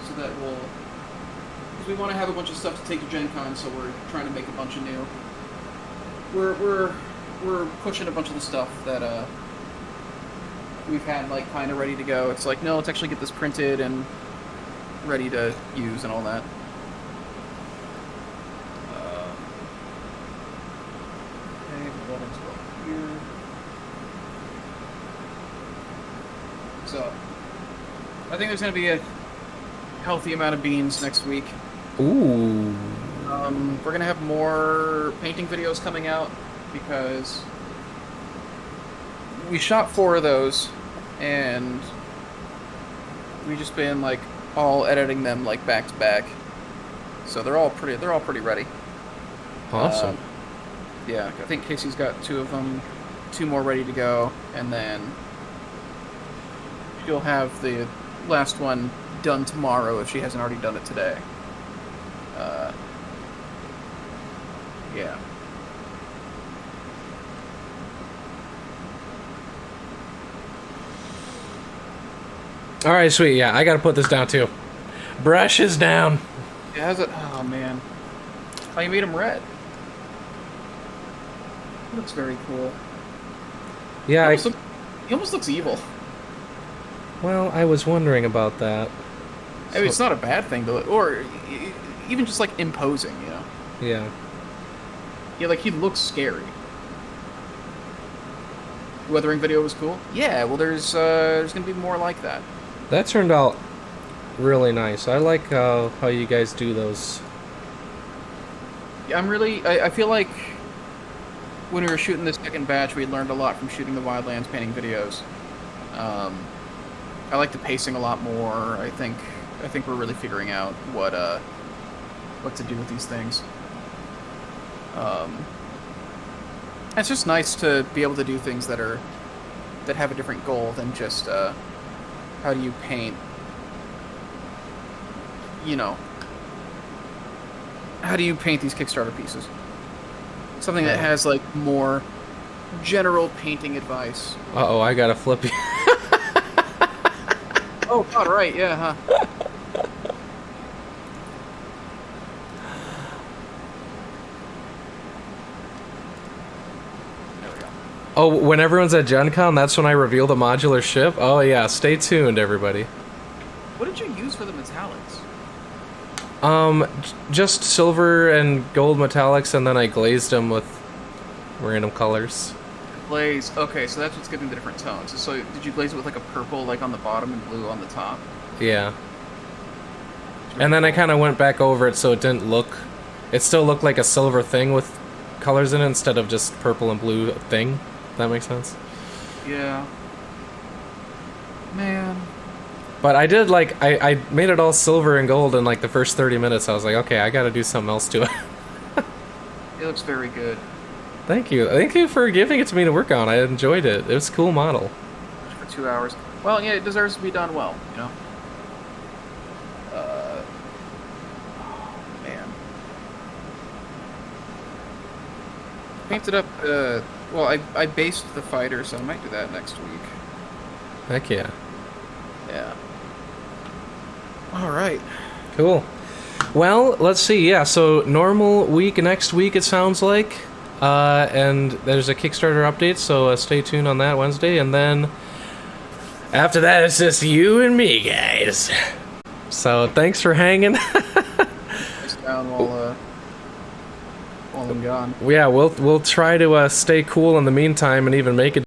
So that will... Because we want to have a bunch of stuff to take to Gen Con, so we're trying to make a bunch of new... We're pushing a bunch of the stuff that we've had like kind of ready to go. It's like, no, let's actually get this printed and ready to use and all that. Okay, the building's up here. So, I think there's going to be a healthy amount of beans next week. Ooh. We're going to have more painting videos coming out because we shot 4 of those and we just been like all editing them like back to back. So they're all pretty ready. Awesome. Yeah, I think Casey's got 2 of them, 2 more ready to go, and then she'll have the last one done tomorrow if she hasn't already done it today. Yeah. All right, sweet. Yeah, I got to put this down too. Brush is down. Yeah, how's it? Oh man. Oh, you made him red. Looks very cool. Yeah. He almost looks evil. Well, I was wondering about that. I mean, it's not a bad thing to look, or even just like imposing, you know. Yeah. Yeah, like he looks scary. Weathering video was cool. Yeah, well, there's gonna be more like that. That turned out really nice. I like how you guys do those. Yeah, I feel like when we were shooting this second batch, we learned a lot from shooting the Wildlands painting videos. I like the pacing a lot more. I think we're really figuring out what to do with these things. It's just nice to be able to do things that have a different goal than just how do you paint, you know, how do you paint these Kickstarter pieces? Something that has like more general painting advice. Uh-oh, I gotta flip you. Oh God, right, yeah, huh? Oh, when everyone's at Gen Con, that's when I reveal the modular ship? Oh yeah, stay tuned, everybody. What did you use for the metallics? Just silver and gold metallics, and then I glazed them with random colors. Glaze. Okay, so that's what's giving the different tones. So did you glaze it with like a purple, like on the bottom, and blue on the top? Yeah. And then I kind of went back over it so it didn't look... It still looked like a silver thing with colors in it instead of just purple and blue thing. If that makes sense? Yeah. Man. But I did, like, I made it all silver and gold in, like, the first 30 minutes. I was like, okay, I gotta do something else to it. It looks very good. Thank you. Thank you for giving it to me to work on. I enjoyed it. It was a cool model. For 2 hours. Well, yeah, it deserves to be done well, you know? Oh, man. Painted up, well, I based the fighter, so I might do that next week. Heck yeah. Yeah. Alright. Cool. Well, let's see. Yeah, so normal week next week, it sounds like. And there's a Kickstarter update, so stay tuned on that Wednesday. And then after that, it's just you and me, guys. So thanks for hanging. It's down while I'm gone. Yeah, we'll try to stay cool in the meantime and even make it